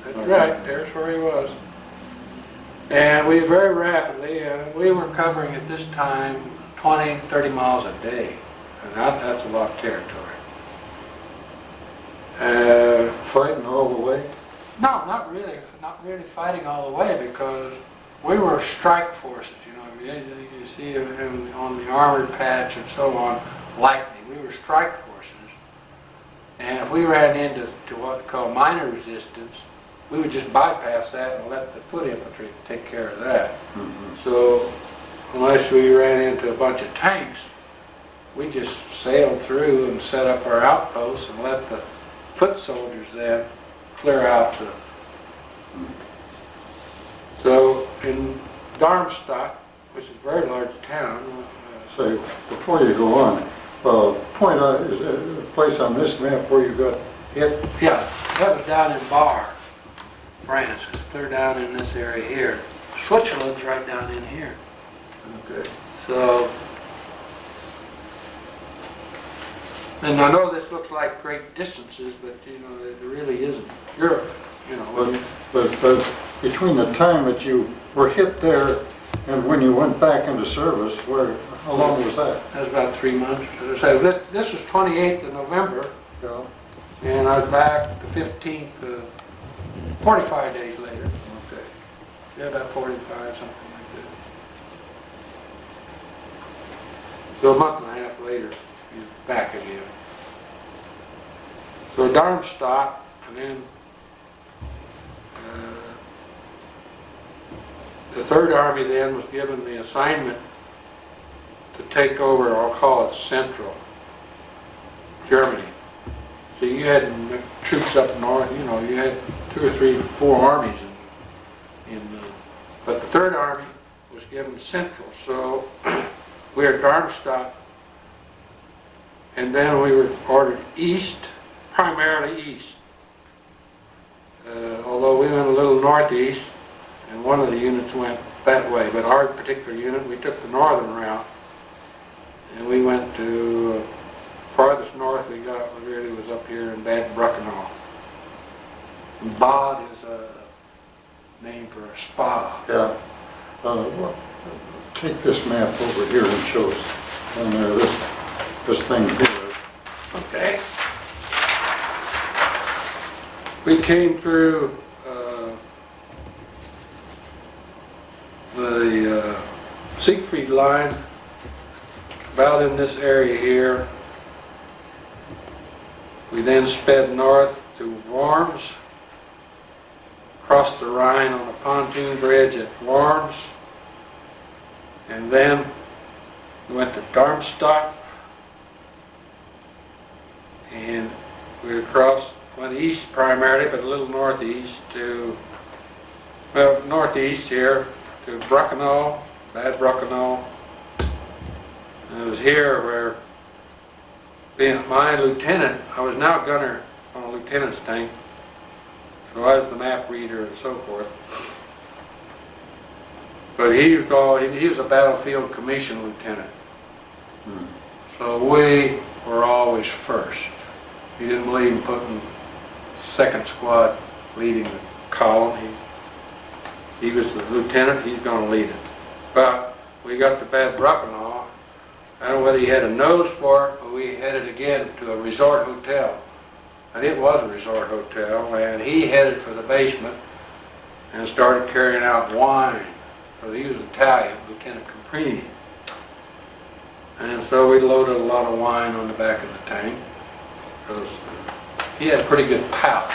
That's right, there's where he was. And we very rapidly, we were covering at this time 20, 30 miles a day. And that's a lot of territory.
Fighting all the way?
No, not really fighting all the way, because we were strike forces, you know. You see on the armored patch and so on, lightning. We were strike forces. And if we ran into what we call minor resistance, we would just bypass that and let the foot infantry take care of that. Mm-hmm. So unless we ran into a bunch of tanks, we just sailed through and set up our outposts and let the foot soldiers then clear out the... So in Darmstadt, which is a very large town...
Say, before you go on, point out, is there a place on this map where you got hit?
Yeah, that was down in Bar, France. It's clear down in this area here. Switzerland's right down in here.
Okay.
So, and I know this looks like great distances, but you know, it really isn't. Europe, you know.
But between the time that you were hit there and when you went back into service, how long was that?
That was about 3 months. As I say, this was 28th of November,
Yeah.
and I was back the 15th, 45 days later.
Okay.
Yeah, about 45, something like that. So a month and a half later, he's back again. So Darmstadt, and then the Third Army then was given the assignment to take over, I'll call it Central Germany. So you had troops up north, you know, you had 2 or 3, 4 armies but the Third Army was given Central. So we were at Darmstadt, and then we were ordered east, primarily east. Although we went a little northeast, and one of the units went that way, but our particular unit, we took the northern route, and we went to farthest north we got really was up here in Bad Bruckenau. Bad is a name for a spa.
Yeah. Take this map over here and show us. And this thing here.
Okay. We came through the Siegfried line about in this area here. We then sped north to Worms, crossed the Rhine on a pontoon bridge at Worms, and then we went to Darmstadt, and we went east primarily, but a little northeast to, well, northeast here to Bruckenau, Bad Bruckenau. And it was here where, being my lieutenant, I was now gunner on a lieutenant's tank, so I was the map reader and so forth. But he was a battlefield commission lieutenant. So we were always first. He didn't believe in putting second squad leading the column. He was the lieutenant, he's going to lead it. But we got to Bad Bruckenau. I don't know whether he had a nose for it, but we headed again to a resort hotel. And it was a resort hotel, and he headed for the basement and started carrying out wine. So he was Italian, Lieutenant Caprini. And so we loaded a lot of wine on the back of the tank, because he had a pretty good palate.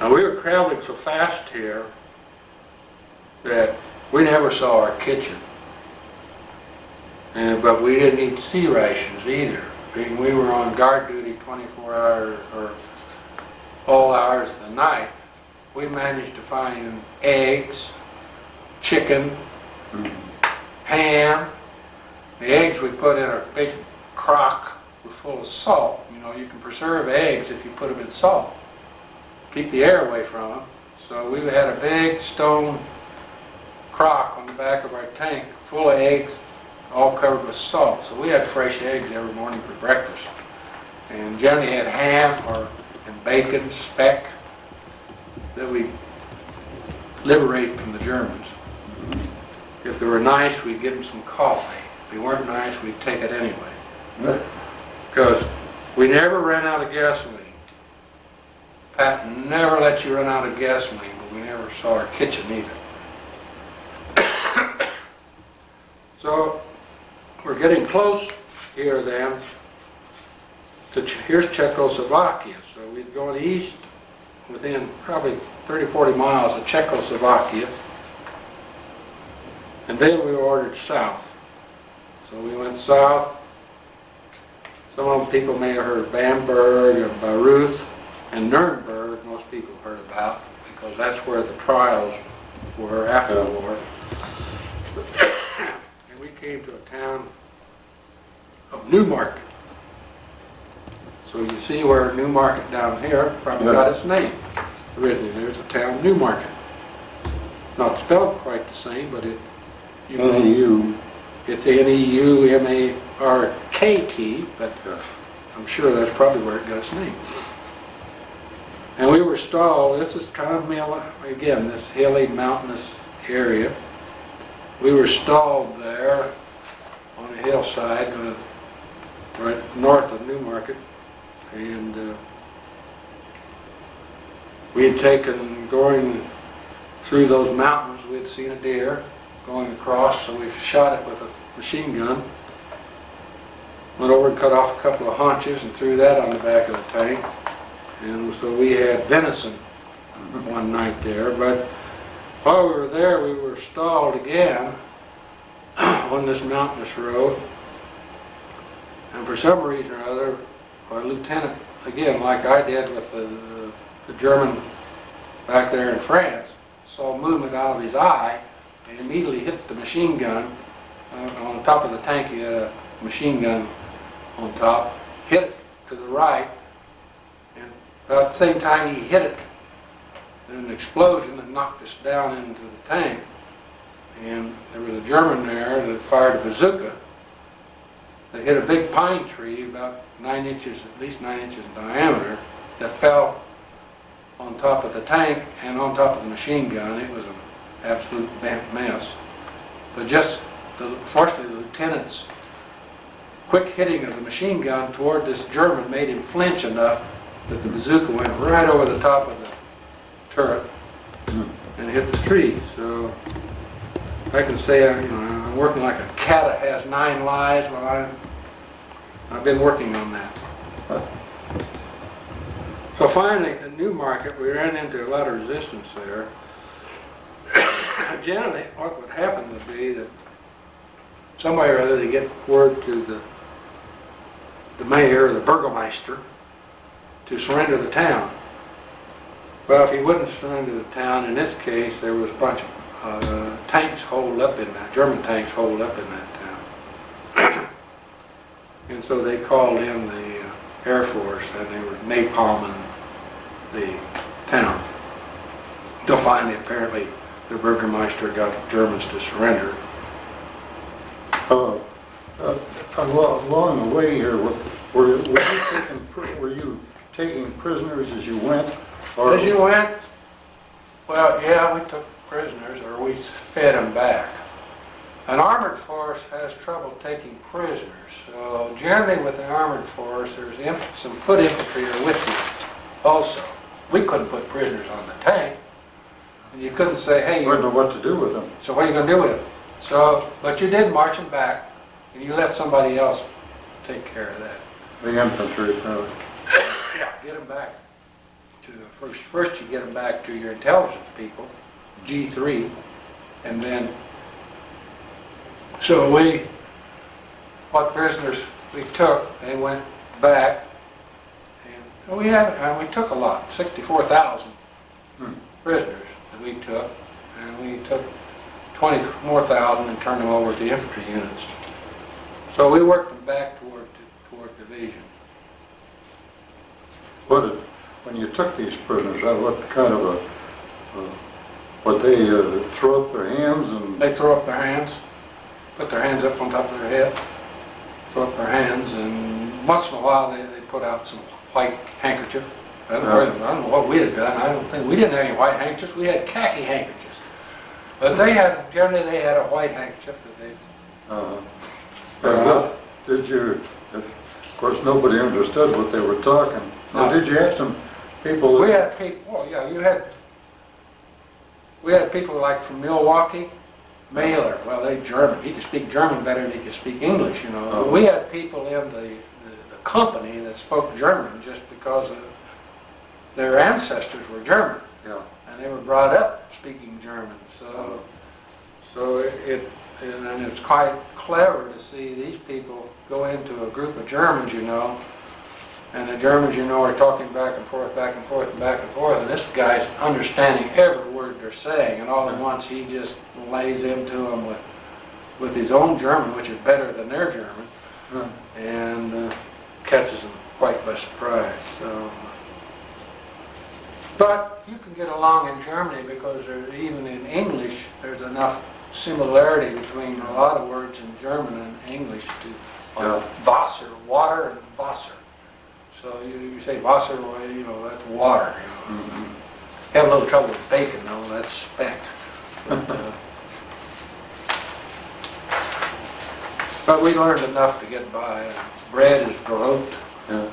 Now we were traveling so fast here that we never saw our kitchen. But we didn't eat sea rations either. Being we were on guard duty 24 hours or all hours of the night, we managed to find eggs, chicken, ham. The eggs we put in a big crock full of salt. You know, you can preserve eggs if you put them in salt. Keep the air away from them. So we had a big stone crock on the back of our tank full of eggs, all covered with salt. So we had fresh eggs every morning for breakfast. And generally had ham and bacon, speck, that we liberated from the Germans. If they were nice, we'd give them some coffee. If they weren't nice, we'd take it anyway. Because we never ran out of gasoline. Pat never let you run out of gasoline, but we never saw our kitchen either. So we're getting close here then to here's Czechoslovakia. So we're going east within probably 30-40 miles of Czechoslovakia, and then we were ordered south. So we went south. Some of them people may have heard of Bamberg and Bayreuth, and Nuremberg most people heard about, because that's where the trials were after the war. And we came to a town of Newmarket. So you see where Newmarket down here probably got its name. Originally there's a town, Newmarket. Not spelled quite the same, but
N-E-U.
It's N-E-U-M-A-R-K-T, but I'm sure that's probably where it got its name. And we were stalled. This is kind of, again, this hilly, mountainous area. We were stalled there on a hillside right north of Newmarket. And we had taken, going through those mountains, we had seen a deer going across, so we shot it with a machine gun. Went over and cut off a couple of haunches and threw that on the back of the tank. And so we had venison one night there. But while we were there, we were stalled again on this mountainous road. And for some reason or other, our lieutenant, again, like I did with the German back there in France, saw movement out of his eye and immediately hit the machine gun. On the top of the tank, he had a machine gun on top, hit it to the right, and about the same time he hit it, there was an explosion that knocked us down into the tank. And there was a German there that fired a bazooka that hit a big pine tree about 9 inches, at least 9 inches in diameter, that fell on top of the tank and on top of the machine gun. It was an absolute mess. But fortunately, the lieutenant's quick hitting of the machine gun toward this German made him flinch enough that the bazooka went right over the top of the turret and hit the tree. So I can say I'm working like a cat that has 9 lives. Well, I've been working on that. So finally, at Newmarket, we ran into a lot of resistance there. Generally, what would happen would be that some way or other they get word to the mayor or the burgomaster to surrender the town. Well, if he wouldn't surrender the town, in this case, there was a bunch of tanks holed up in that, German tanks holed up in that town. And so they called in the Air Force, and they were napalming the town. Till finally, apparently, the burgomaster got the Germans to surrender.
Along the way here, were you taking prisoners as you went? Or?
As you went? Well, yeah, we took prisoners, or we fed them back. An armored force has trouble taking prisoners, so generally with the armored force, there's some foot infantry are with you also. We couldn't put prisoners on the tank, and you couldn't say, hey,
you wouldn't know what to do with them.
So what are you going to do with them? So, but you did march them back, and you let somebody else take care of that.
The infantry, probably.
Yeah, get them back to the first you get them back to your intelligence people, G3, and then, so what prisoners we took, they went back, and we took a lot, 64,000 prisoners that we took, and we took 20 more thousand and turned them over to the infantry units. So we worked them back toward division.
When you took these prisoners, what kind of they throw up their hands and...
They throw up their hands, put their hands up on top of their head, throw up their hands, and once in a while they put out some white handkerchief. I don't know what we'd have done. We didn't have any white handkerchiefs. We had khaki handkerchiefs. But generally they had a white handkerchief that they...
Did you, of course nobody understood what they were talking.
No.
Did you have some people...
We had people, well, yeah, we had people like from Milwaukee, Mailer, well, they're German. He could speak German better than he could speak English, you know.
Oh.
We had people in the company that spoke German just because their ancestors were German.
Yeah.
And they were brought up speaking German. So and it's quite clever to see these people go into a group of Germans, you know, and the Germans, you know, are talking back and forth, back and forth, and back and forth, and this guy's understanding every word they're saying, and all at once he just lays into them with his own German, which is better than their German, and catches them quite by surprise. So, but you can get along in Germany because even in English, there's enough similarity between a lot of words in German and English to Wasser, water, and Wasser. So you say Wasser, well, you know, that's water. You know. Mm-hmm. Have a little trouble with bacon, though. That's speck. But we learned enough to get by. Bread is Brot.
Yeah.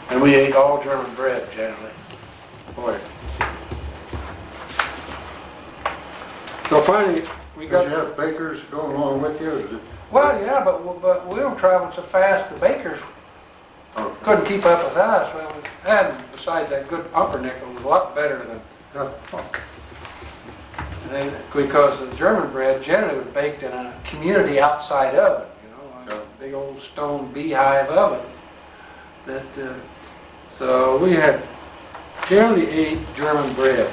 And we ate all German bread, generally. Boy. So finally, we got...
Did you have bakers going along with you?
Well, yeah, but we were traveling so fast, the bakers couldn't keep up with us. Well, we had, besides that good pumpernickel, was a lot better than... Because the German bread generally was baked in a community outside oven, you know, a big old stone beehive oven. So we had generally ate German bread.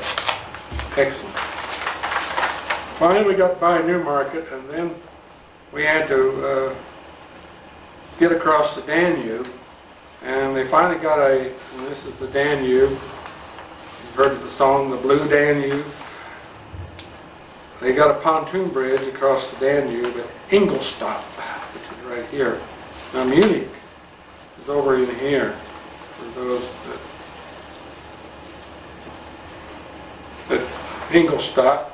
Excellent. Finally, we got by Newmarket, and then we had to get across the Danube, and they finally got and this is the Danube. You've heard of the song, The Blue Danube. They got a pontoon bridge across the Danube at Ingolstadt, which is right here. Now Munich is over in here, for those that Ingolstadt.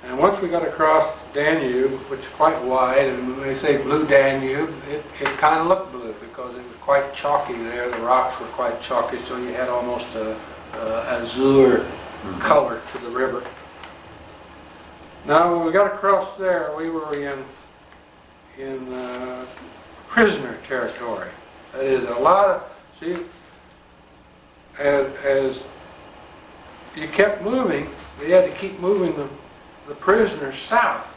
And once we got across the Danube, which is quite wide, and when they say Blue Danube, it kind of looked blue because it was quite chalky there. The rocks were quite chalky, so you had almost a azure color to the river. Now, when we got across there, we were in prisoner territory. That is a lot of, see, as you kept moving, we had to keep moving the prisoners south.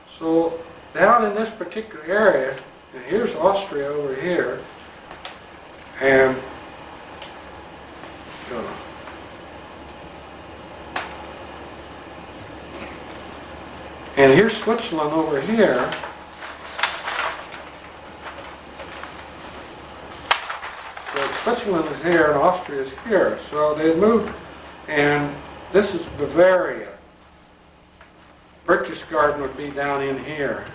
So down in this particular area, and here's Austria over here, and here's Switzerland over here. So Switzerland is here and Austria is here. So they moved, and this is Bavaria. Berchtesgaden would be down in here.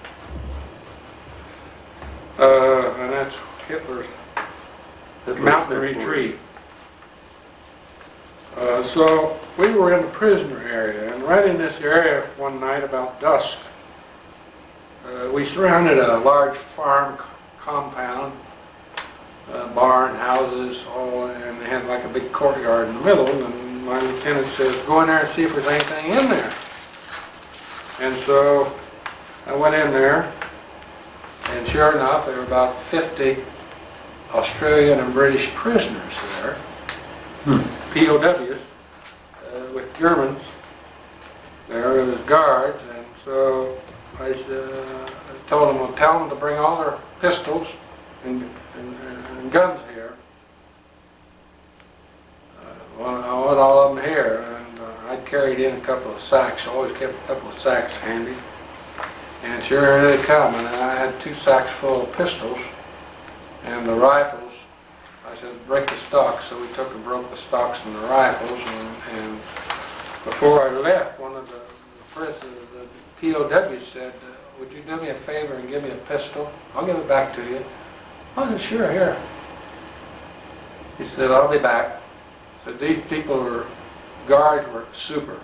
And that's Hitler's mountain retreat. So we were in the prisoner area, and right in this area one night about dusk, we surrounded a large farm compound, barn, houses, all, and they had like a big courtyard in the middle, and my lieutenant says, go in there and see if there's anything in there. And so I went in there, and sure enough, there were about 50 Australian and British prisoners there, POWs, with Germans there as guards. And so I told them, well, tell them to bring all their pistols and guns here. Well, I want all of them here, and I carried in a couple of sacks. I always kept a couple of sacks handy. And sure they come, and I had 2 sacks full of pistols and the rifles. I said, break the stocks. So we took and broke the stocks and the rifles. And before I left, one of the POWs said, would you do me a favor and give me a pistol? I'll give it back to you. I said, sure, here. He said, I'll be back. So these people were, guards were super.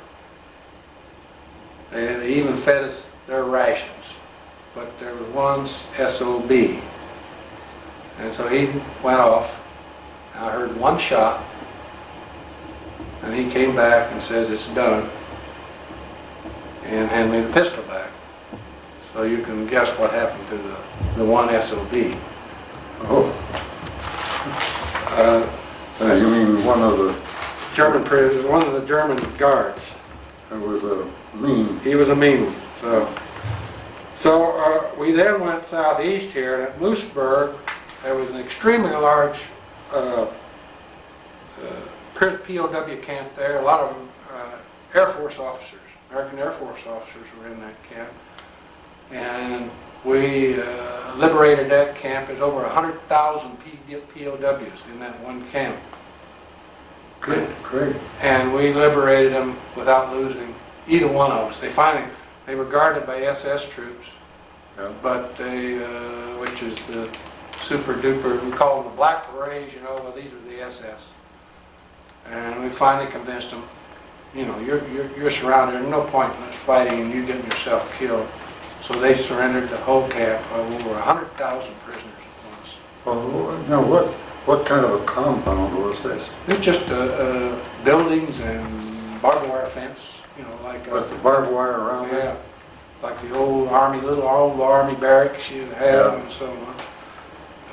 They even fed us their rations. But there was one SOB. And so he went off. I heard one shot. And he came back and says, it's done. And handed me the pistol back. So you can guess what happened to the one SOB.
Oh. You mean one of the
German prisoners, one of the German guards.
It was a mean.
He was a mean one. So we then went southeast here, and at Moosburg, there was an extremely large POW camp there. A lot of them, Air Force officers, American Air Force officers were in that camp. And we liberated that camp. There's over 100,000 POWs in that one camp.
Great.
And we liberated them without losing either one of us. They were guarded by SS troops, but they, which is the super duper, we call them the Black Berets, you know, well, these are the SS. And we finally convinced them, you know, you're surrounded, there's no point in us fighting and you getting yourself killed. So they surrendered the whole camp of over 100,000 prisoners at once.
Oh, now what kind of a compound was this?
It's just buildings and barbed wire fence, you know, like.
But the barbed wire around it?
Yeah, like the old army, little old army barracks you have and so on.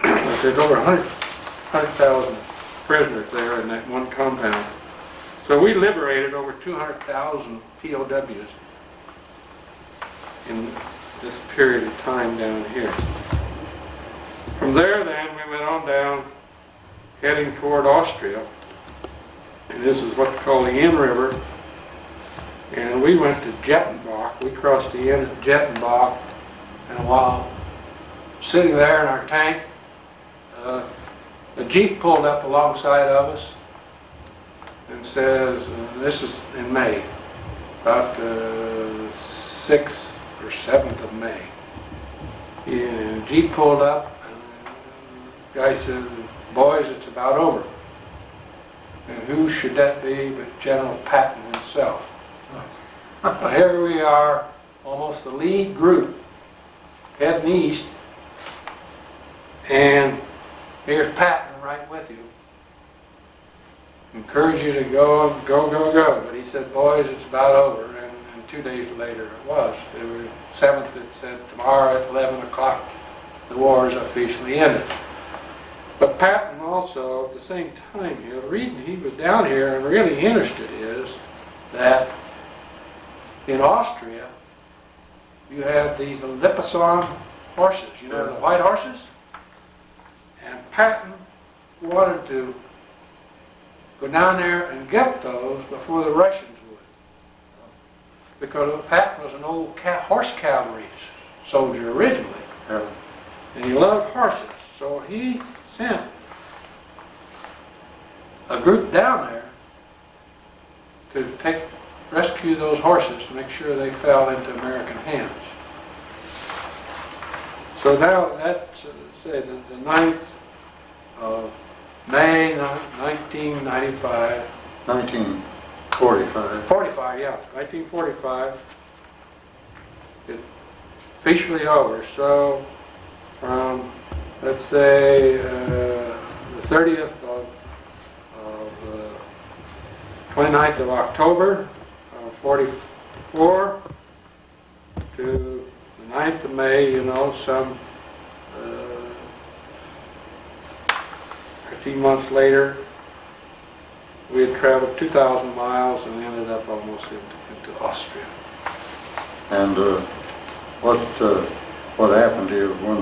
But there's over 100,000 prisoners there in that one compound. So we liberated over 200,000 POWs in this period of time down here. From there then we went on down heading toward Austria, and this is what's called the Inn River, and we went to Jettenbach. We crossed the Inn at Jettenbach, and while sitting there in our tank, a Jeep pulled up alongside of us and says, this is in May, about 6th or 7th of May. The Jeep pulled up, and the guy said, boys, it's about over. And who should that be but General Patton himself? Well, here we are, almost the lead group, heading east, and here's Patton right with you. encourage you to go, go, go, go. But he said, boys, it's about over. And 2 days later it was. It was 7th, it said, tomorrow at 11 o'clock, the war is officially ended. But Patton also, at the same time, the reason he was down here and really interested is that in Austria, you had these Lipizan horses, you know, the white horses? And Patton wanted to go down there and get those before the Russians would. Because Patton was an old horse cavalry soldier originally.
Yeah.
And he loved horses. So he sent a group down there to rescue those horses to make sure they fell into American hands. So now that's, say, the 9th of May 1995.
1945.
45, yeah, 1945. It's officially over. So from, let's say, the 30th of 29th of October of 44 to the 9th of May, you know, some 13 months later, we had traveled 2,000 miles and ended up almost into Austria.
And what happened to you when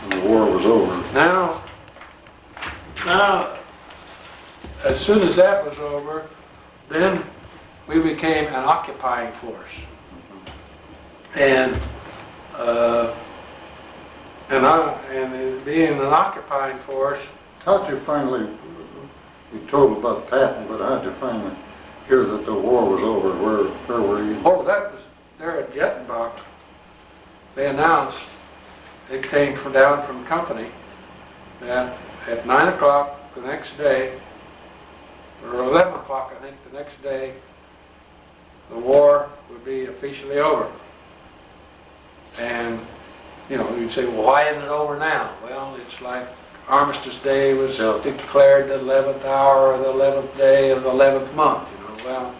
the war was over?
Now, as soon as that was over, then we became an occupying force. And being an occupying force.
How'd you finally, you told about Patton, but how'd you finally hear that the war was over? Where were you?
Oh, that was there at Jettenbach. They announced, it came down from company, that at 9 o'clock the next day, or 11 o'clock I think the next day, the war would be officially over. And, you know, you'd say, well, why isn't it over now? Well, it's like Armistice Day was declared the 11th hour or the 11th day of the 11th month, you know. Well,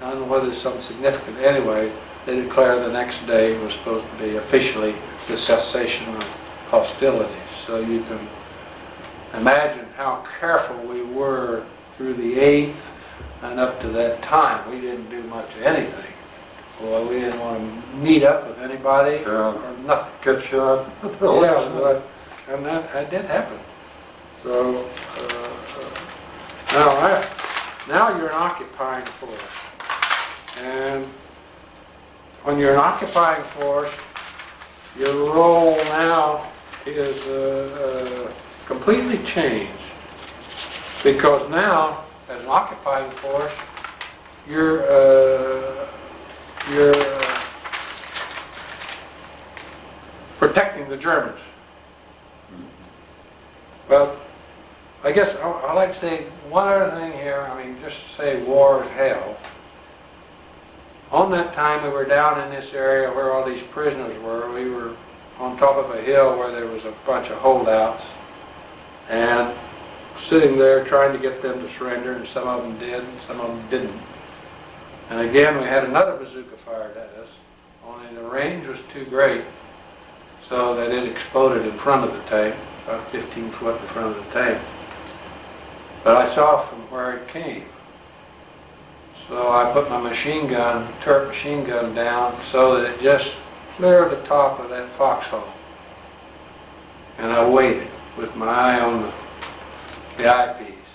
I don't know whether it's something significant. Anyway, they declare the next day was supposed to be officially the cessation of hostilities. So you can imagine how careful we were through the 8th and up to that time. We didn't do much of anything. Well, we didn't want to meet up with anybody or nothing.
Get shot.
Yeah, and that did happen. So now you're an occupying force, and when you're an occupying force, your role now is completely changed, because now, as an occupying force, you're protecting the Germans. Well, I guess I'd like to say one other thing here. I mean, just to say war is hell. On that time we were down in this area where all these prisoners were. We were on top of a hill where there was a bunch of holdouts, and sitting there trying to get them to surrender, and some of them did, and some of them didn't. And again, we had another bazooka fired at us, only the range was too great, so that it exploded in front of the tank, about 15 foot in front of the tank. But I saw from where it came. So I put my machine gun, turret machine gun down, so that it just cleared the top of that foxhole. And I waited with my eye on the eyepiece.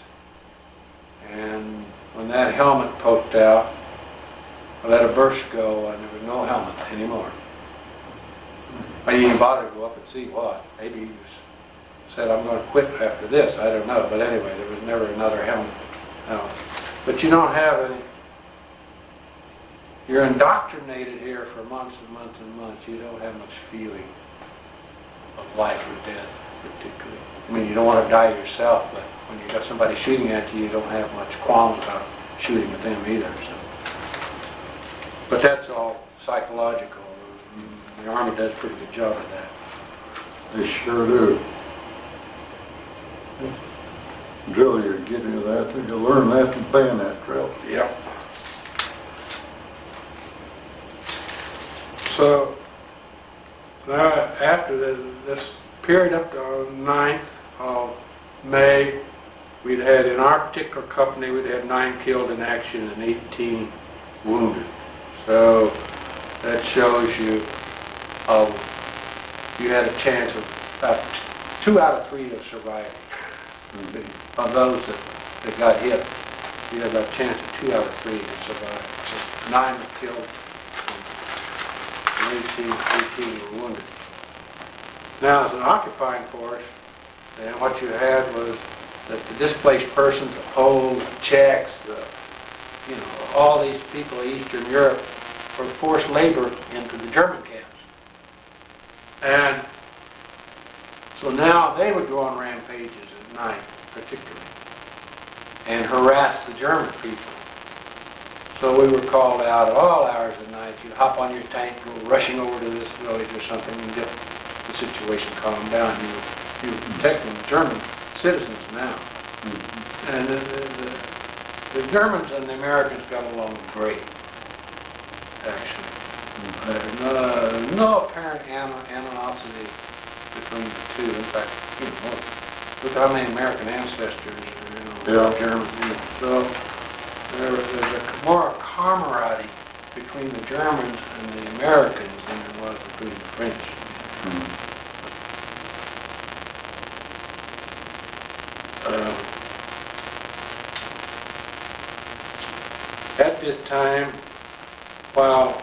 And when that helmet poked out, I let a burst go and there was no helmet anymore. I didn't even bother to go up and see what. Maybe he said, I'm going to quit after this. I don't know. But anyway, there was never another helmet. No. But you don't have any. You're indoctrinated here for months and months and months. You don't have much feeling of life or death, particularly. I mean, you don't want to die yourself, but when you got somebody shooting at you, you don't have much qualms about shooting at them either. So. But that's all psychological. The Army does a pretty good job of that.
They sure do. drill you get into that. You learn that in bayonet drill.
Yep. So now after this period up to the 9th of May, we'd had, in our particular company, we'd had 9 killed in action and 18 wounded. So that shows you you had a chance of about 2 out of 3 of surviving. Of those that got hit, you had a chance of 2 out of 3 to survive. So 9 were killed and 18 were wounded. Now, as an occupying force, and what you had was that the displaced persons, the Poles, the Czechs, all these people in Eastern Europe were forced labor into the German camps. And so now they would go on rampages at night, particularly, and harass the German people. So we were called out at all hours of the night. You'd hop on your tank, go rushing over to this village or something, and get the situation calmed down. You were protecting the German citizens now. And the Germans and the Americans got along great, actually. No apparent animosity between the two. In fact, look how many American ancestors Germans. So there's more camaraderie between the Germans and the Americans than there was between the French. At this time, while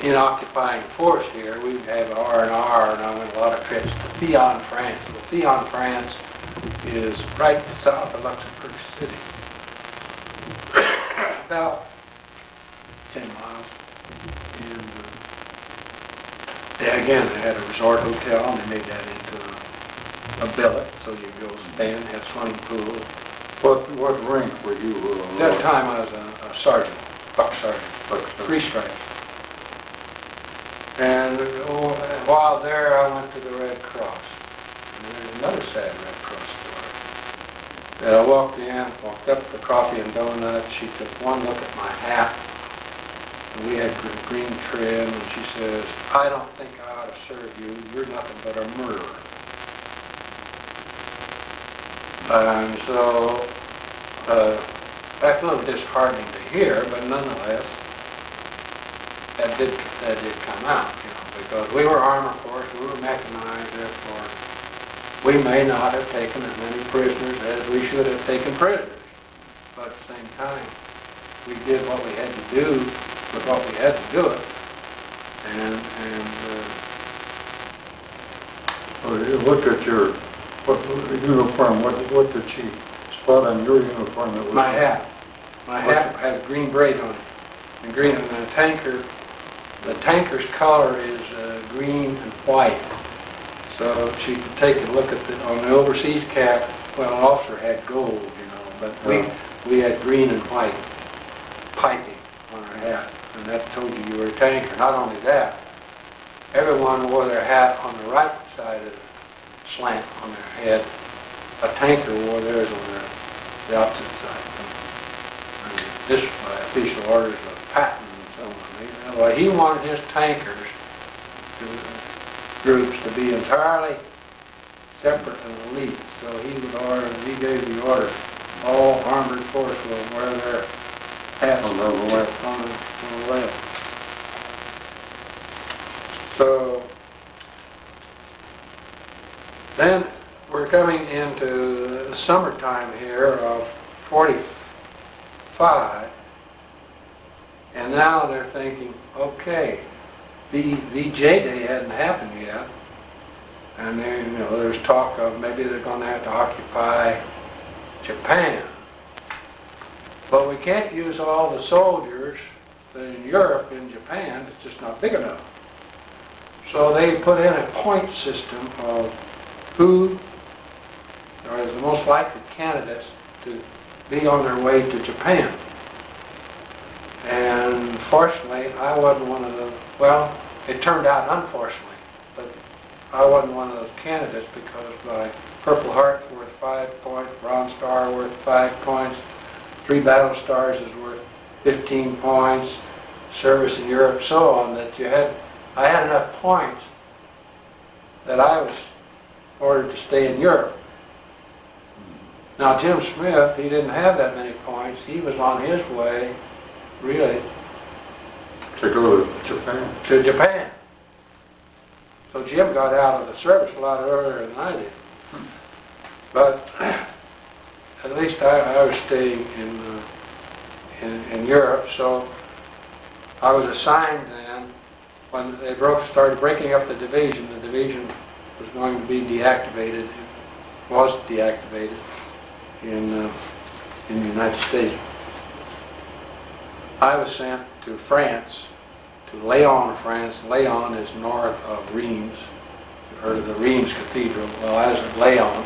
in occupying force here, we have R&R, and I went a lot of trips to Thion, France. Well, Thion, France is right south of Luxembourg City, about 10 miles. And again, they had a resort hotel, and they made that into a billet, so you go stand, had swimming pool.
What rank were you?
At that time, I was a sergeant, buck sergeant, 3 stripes. And while there, I went to the Red Cross. And there's another sad Red Cross story. That I walked up to the coffee and donuts. She took one look at my hat, and we had green trim, and she says, "I don't think I ought to serve you. You're nothing but a murderer." And so that's a little disheartening to hear, but nonetheless, that did come out, because we were armor force, we were mechanized, therefore we may not have taken as many prisoners as we should have taken prisoners. But at the same time, we did what we had to do with what we had to do it.
You look at your uniform. What did she spot on your uniform? That was
my hat. My hat had a green braid on it. And green, and the tanker's color is green and white. So she could take a look at on the overseas cap. Well, an officer had gold, but we had green and white piping on our hat, and that told you were a tanker. Not only that, everyone wore their hat on the right side of the slant on their head. A tanker wore theirs on the opposite side. And this by official orders of Patton and so on. Well, he wanted his tankers groups to be entirely separate and elite. So he gave the order, all armored force will wear their hats on the left. On the left. So then we're coming into the summertime here of 45, and now they're thinking, okay, VJ Day hadn't happened yet, and then there's talk of maybe they're going to have to occupy Japan, but we can't use all the soldiers in Europe in Japan. It's just not big enough. So they put in a point system of who are the most likely candidates to be on their way to Japan. And fortunately, I wasn't one of them. Well, it turned out unfortunately, but I wasn't one of those candidates because my Purple Heart's worth 5 points, Bronze Star worth 5 points, 3 Battle Stars is worth 15 points, service in Europe, so on, that I had enough points that I was ordered to stay in Europe. Now Jim Smith, he didn't have that many points. He was on his way, really,
To go to Japan.
to Japan. So Jim got out of the service a lot earlier than I did. But at least I was staying in Europe, so I was assigned then, when they started breaking up the division was going to be deactivated, was deactivated in the United States. I was sent to France, to Lyon, France. Lyon is north of Reims. You've heard of the Reims Cathedral. Well, I was at Lyon,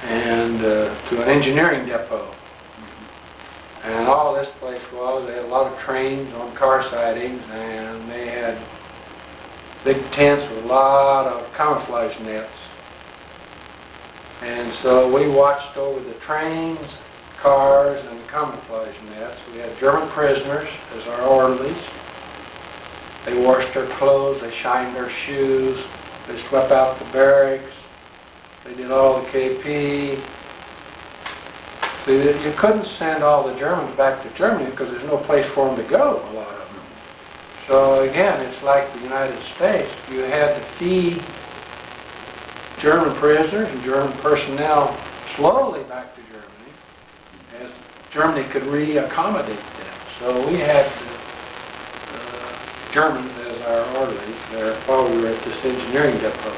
and to an engineering depot. And all this place was, they had a lot of trains on car sidings, and they had big tents with a lot of camouflage nets. And so we watched over the trains, cars, and the camouflage nets. We had German prisoners as our orderlies. They washed their clothes, they shined their shoes, they swept out the barracks, they did all the KP. See, you couldn't send all the Germans back to Germany because there's no place for them to go, a lot of them. So again, it's like the United States. You had to feed German prisoners and German personnel slowly back to Germany as Germany could re-accommodate them. So we had Germans as our orderlies there while we were at this engineering depot.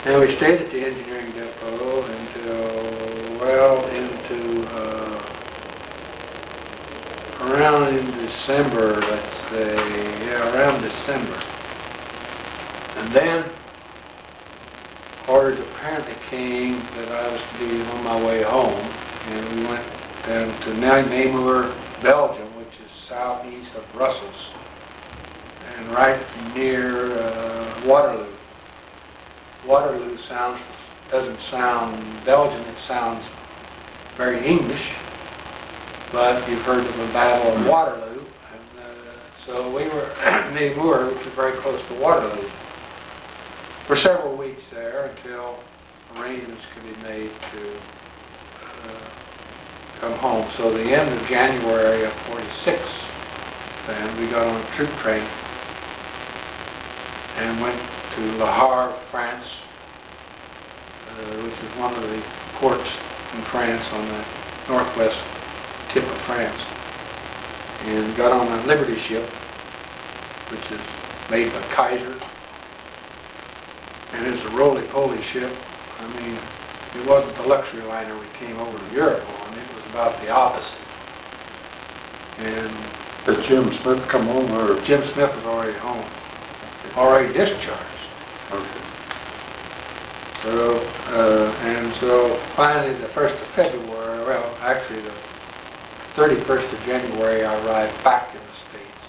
And we stayed at the engineering depot until, well, into around in December, let's say, yeah, around December. And then orders apparently came that I was to be on my way home, and we went down to Namur, Belgium, which is southeast of Brussels, and right near Waterloo. Waterloo doesn't sound Belgian, it sounds very English, but you've heard of the Battle of Waterloo, and so we were at Namur, which is very close to Waterloo, for several weeks there until arrangements could be made to come home. So the end of January of '46, then we got on a troop train and went to Le Havre, France, which is one of the ports in France on the northwest tip of France, and got on a Liberty ship, which is made by Kaiser, and it's a roly-poly ship. I mean, it wasn't the luxury liner we came over to Europe on, it was about the opposite. And
Did Jim Smith come home, or?
Jim Smith was already home, already discharged.
Okay.
So, and so finally the 1st of February, well, actually the 31st of January, I arrived back in the States,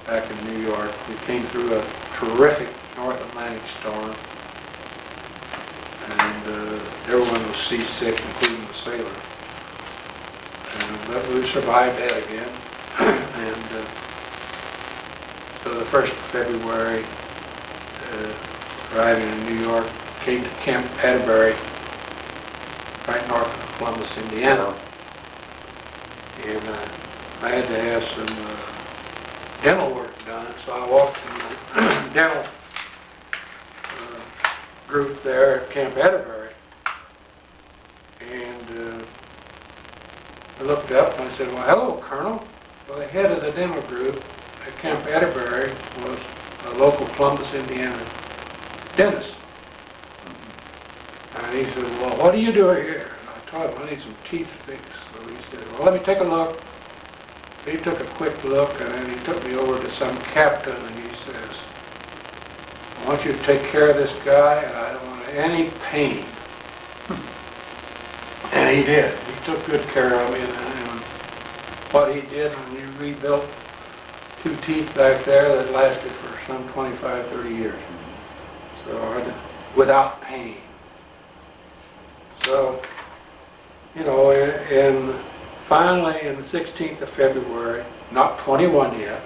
back in New York. We came through a terrific North Atlantic storm, and everyone was seasick, including the sailor. But we survived that again. And so the 1st of February, arriving in New York, came to Camp Atterbury, right north of Columbus, Indiana. And I had to have some dental work done, so I walked in the dental group there at Camp Atterbury. And I looked up and I said, "Well, hello, Colonel." Well, the head of the dental group at Camp Atterbury was a local Columbus, Indiana dentist. And he said, "Well, what are you doing here?" And I told him, "I need some teeth fixed." So he said, "Well, let me take a look." He took a quick look, and then he took me over to some captain, and he says, "I want you to take care of this guy, and I don't want any pain." And he did. He took good care of me, and what he did when he rebuilt two teeth back there that lasted for some 25, 30 years. So, without pain. So, you know, and finally, in the 16th of February, not 21 yet.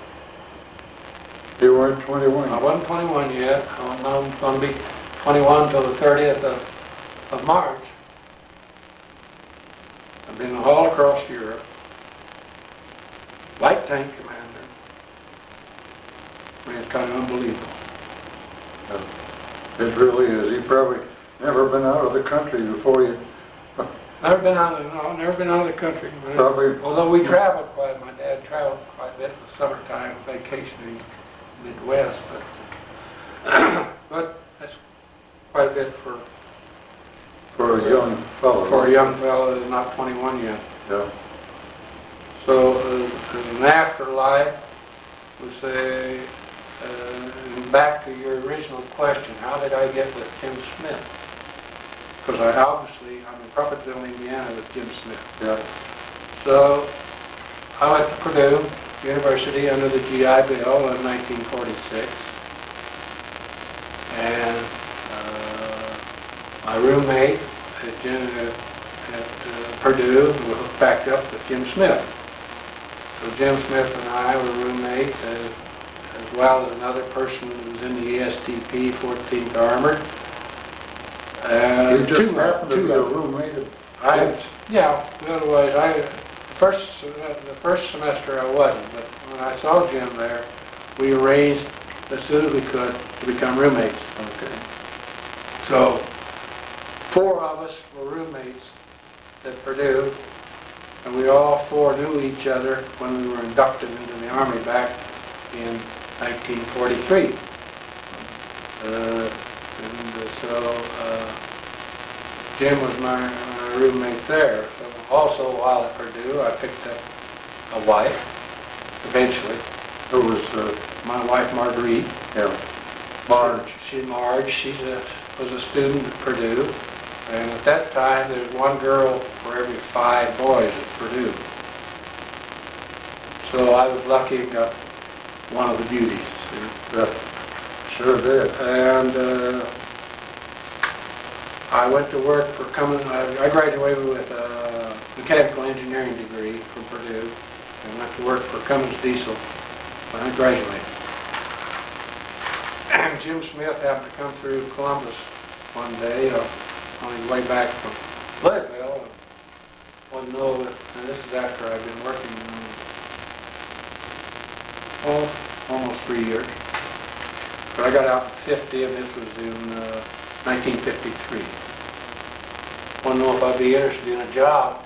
You weren't 21?
I wasn't 21 yet. I'm going to be 21 till the 30th of March. I've been all across Europe. Light tank commander. I mean, it's kind of unbelievable.
It really is. You've probably never been out of the country before you...
Never been out of the country.
Probably.
Although we traveled quite, my dad traveled quite a bit in the summertime, vacationing in the Midwest, but that's quite a bit for
a young fellow.
For a young fellow that's not 21 yet.
Yeah.
So, in afterlife, we say, back to your original question, how did I get with Jim Smith? Because I'm in Crawfordsville, Indiana with Jim Smith.
Yeah.
So, I went to Purdue University under the GI Bill in 1946. And my roommate at Purdue was backed up with Jim Smith. So Jim Smith and I were roommates, as well as another person who was in the ESTP, 14th Armored.
You just happened to be a roommate of Jim's?
Yeah, otherwise the first semester I wasn't, but when I saw Jim there, we arranged as soon as we could to become roommates.
Okay.
So, 4 of us were roommates at Purdue, and we all 4 knew each other when we were inducted into the Army back in 1943. Jim was my roommate there. So also while at Purdue, I picked up a wife, eventually.
Who was...
my wife, Marguerite.
Yeah. Marge.
She was a student at Purdue. And at that time, there was 1 girl for every 5 boys at Purdue. So I was lucky and got one of the beauties. See?
Yeah. Sure did.
And I went to work for Cummins. I graduated with a mechanical engineering degree from Purdue and went to work for Cummins Diesel when I graduated. And Jim Smith happened to come through Columbus one day on his way back from Louisville and wanted to know, and this is after I'd been working almost 3 years. But I got out in 50, and this was in 1953. Wanted to know if I'd be interested in a job.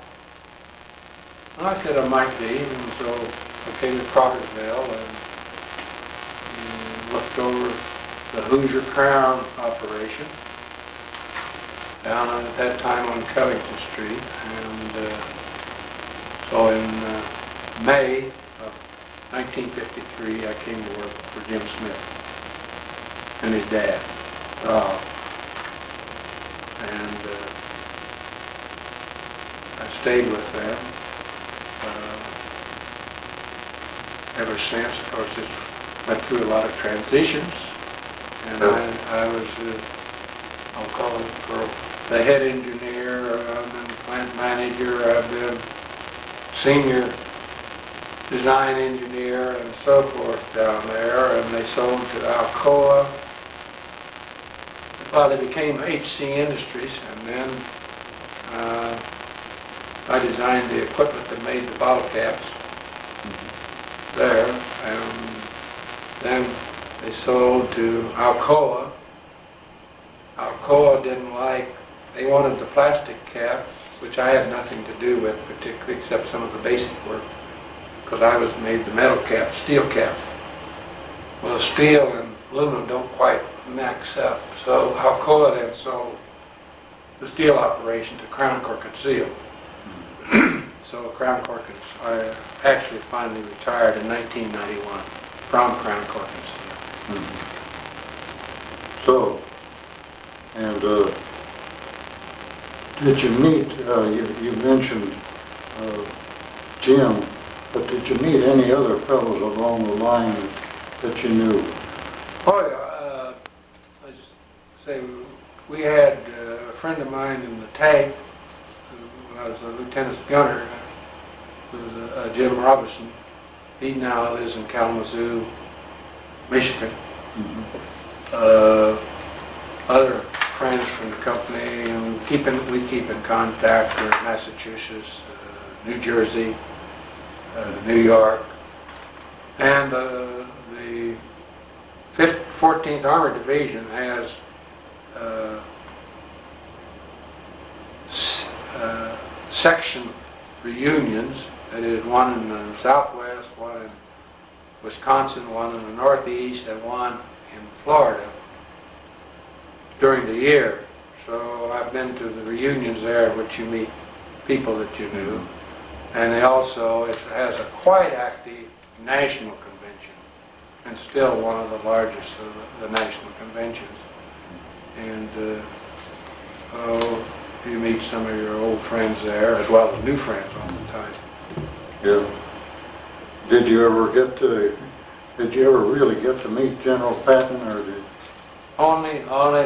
And I said I might be, and so I came to Crawfordsville and looked over the Hoosier Crown operation down at that time on Covington Street. And so in May of 1953, I came to work for Jim Smith and his dad. And I stayed with them ever since. Of course, it went through a lot of transitions, and I was, I'll call it, for the head engineer, I've been plant manager, I've been senior design engineer, and so forth down there, and they sold to Alcoa. Well, they became HC Industries, and then I designed the equipment that made the bottle caps there, and then they sold to Alcoa. Alcoa didn't like, they wanted the plastic cap, which I had nothing to do with particularly, except some of the basic work, because I was made the metal cap, steel cap. Well, steel and aluminum don't quite max up, so Alcoa then sold the steel operation to Crown Cork and Seal. So Crown Cork and I actually finally retired in 1991 from Crown Cork and Seal.
So, and did you meet, you mentioned Jim, But did you meet any other fellows along the line that you knew?
Oh, yeah. Let's say we had a friend of mine in the tank, when I was a lieutenant's gunner, who was Jim Robinson. He now lives in Kalamazoo, Michigan. Other friends from the company, and we keep in contact with Massachusetts, New Jersey, New York, and the 14th Armored Division has section reunions. That is, one in the Southwest, one in Wisconsin, one in the Northeast, and one in Florida during the year. So I've been to the reunions there, in which you meet people that you knew. And it has a quite active national convention, and still one of the largest of the national conventions. And you meet some of your old friends there, as well as new friends all the time.
Yeah. Did you ever really get to meet General Patton, or did?
Only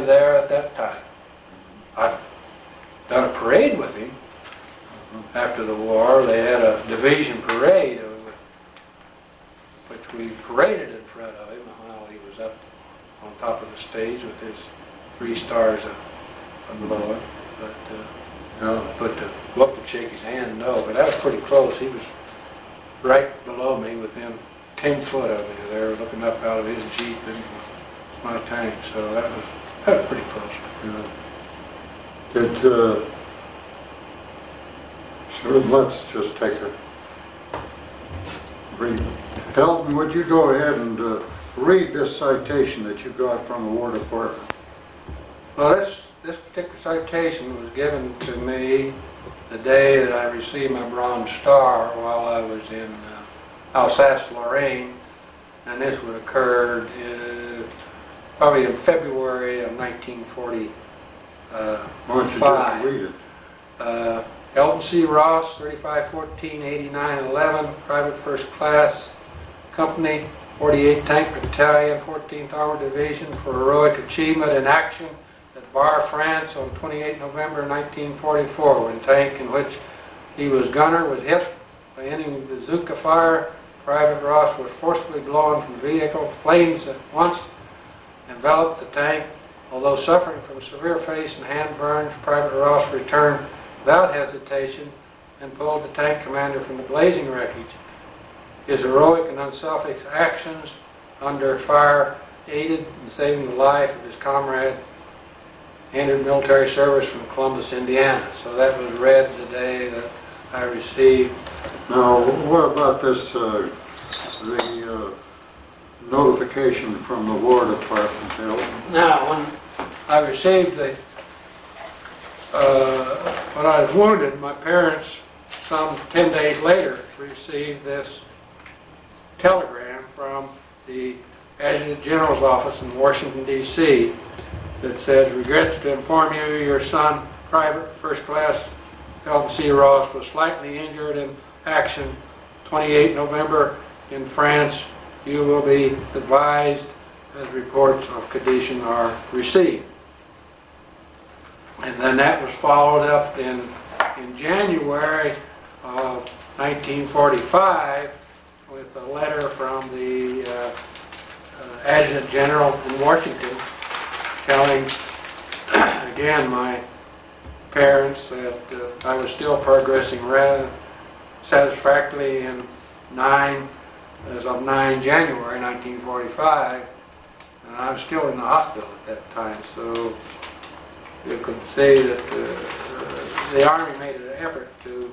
there at that time. I've done a parade with him after the war. They had a division parade, which we paraded in front of him while he was up on top of the stage with his 3 stars below him. But to go up and shake his hand, no. But that was pretty close. He was right below me, within 10 foot of me there, looking up out of his Jeep into my tank. So that was pretty close.
Yeah. So let's just take a brief. Elton, would you go ahead and read this citation that you got from the War Department?
Well, this particular citation was given to me the day that I received my Bronze Star while I was in Alsace-Lorraine, and this would occurred probably in February of 1945.
Why don't you just read it?
Elton C. Ross, 3514-8911, Private First Class, Company, 48th Tank Battalion, 14th Armored Division, for heroic achievement in action at Bar, France on 28 November 1944, when tank in which he was gunner was hit by enemy bazooka fire. Private Ross was forcibly blown from the vehicle. Flames at once enveloped the tank. Although suffering from severe face and hand burns, Private Ross returned without hesitation and pulled the tank commander from the blazing wreckage. His heroic and unselfish actions under fire aided in saving the life of his comrade. Entered military service from Columbus, Indiana. So that was read the day that I received.
Now, what about this, the notification from the War Department, Elton?
Now, when I received when I was wounded, my parents, some 10 days later, received this telegram from the Adjutant General's office in Washington, D.C. that says, regrets to inform you your son, Private First Class Elton C. Ross, was slightly injured in action 28 November in France. You will be advised as reports of condition are received. And then that was followed up in January of 1945 with a letter from the Adjutant General in Washington telling, again, my parents that I was still progressing rather satisfactorily as of 9 January 1945, and I was still in the hospital at that time. So you could say that the Army made an effort to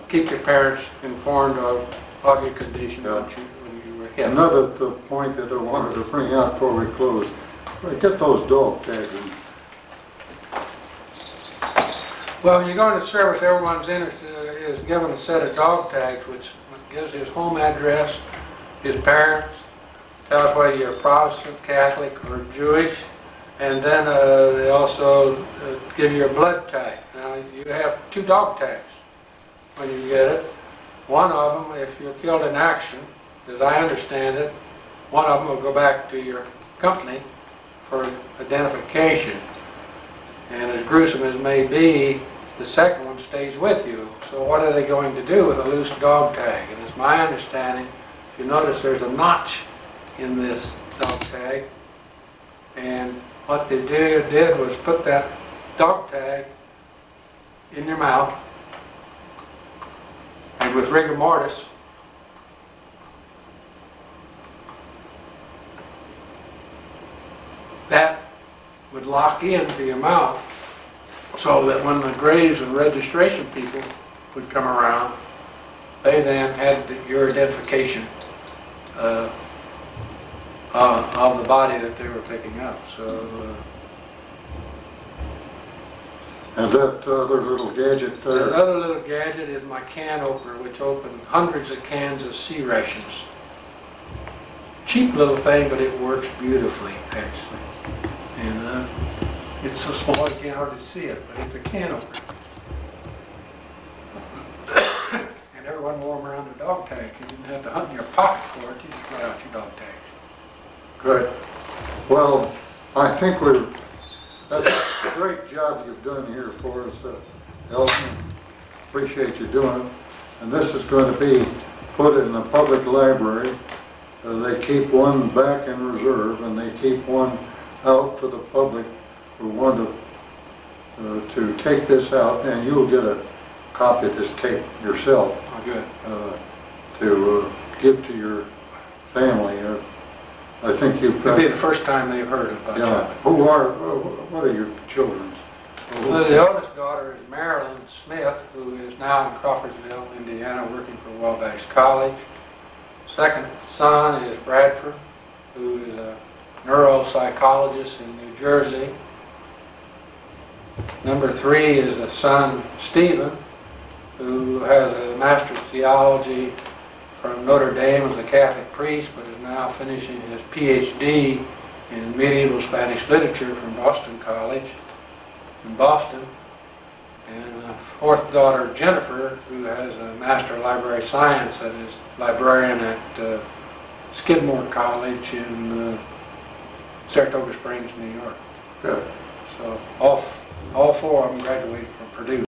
keep your parents informed of your condition when you were hit.
Another point that I wanted to bring out before we close, get those dog tags in.
Well, when you go into service, everyone's is given a set of dog tags, which gives his home address, his parents, tells whether you're Protestant, Catholic, or Jewish, and then they also give you a blood tag. Now, you have 2 dog tags when you get it. One of them, if you're killed in action, as I understand it, one of them will go back to your company for identification. And as gruesome as may be, the second one stays with you. So what are they going to do with a loose dog tag? And it's my understanding, if you notice there's a notch in this dog tag, and what they did was put that dog tag in your mouth, and with rigor mortis, that would lock into your mouth, so that when the graves and registration people would come around, they then had your identification of the body that they were picking up. So.
And that other little gadget there?
That other little gadget is my can opener, which opened hundreds of cans of sea rations. Cheap little thing, but it works beautifully, actually. And it's so small you can't hardly see it, but it's a can opener. And everyone wore them around their dog tags. You didn't have to hunt in your pocket for it. You just got out your dog tags.
Good. Well, I think that's a great job you've done here for us, Elton. Appreciate you doing it. And this is going to be put in the public library. They keep one back in reserve, and they keep one out to the public who want to take this out, and you'll get a copy of this tape yourself.
Oh, good.
To give to your family. I think you've got...
It'll be the first time they've heard about you.
What are your children?
Well, the oldest daughter is Marilyn Smith, who is now in Crawfordsville, Indiana, working for Wabash College. Second son is Bradford, who is a neuropsychologist in New Jersey. Number 3 is a son, Stephen, who has a master's of theology from Notre Dame as a Catholic priest, but is now finishing his PhD in medieval Spanish literature from Boston College in Boston. And a 4th daughter, Jennifer, who has a Master of Library Science and is librarian at Skidmore College in Saratoga Springs, New York.
Good.
So all 4 of them graduated from Purdue.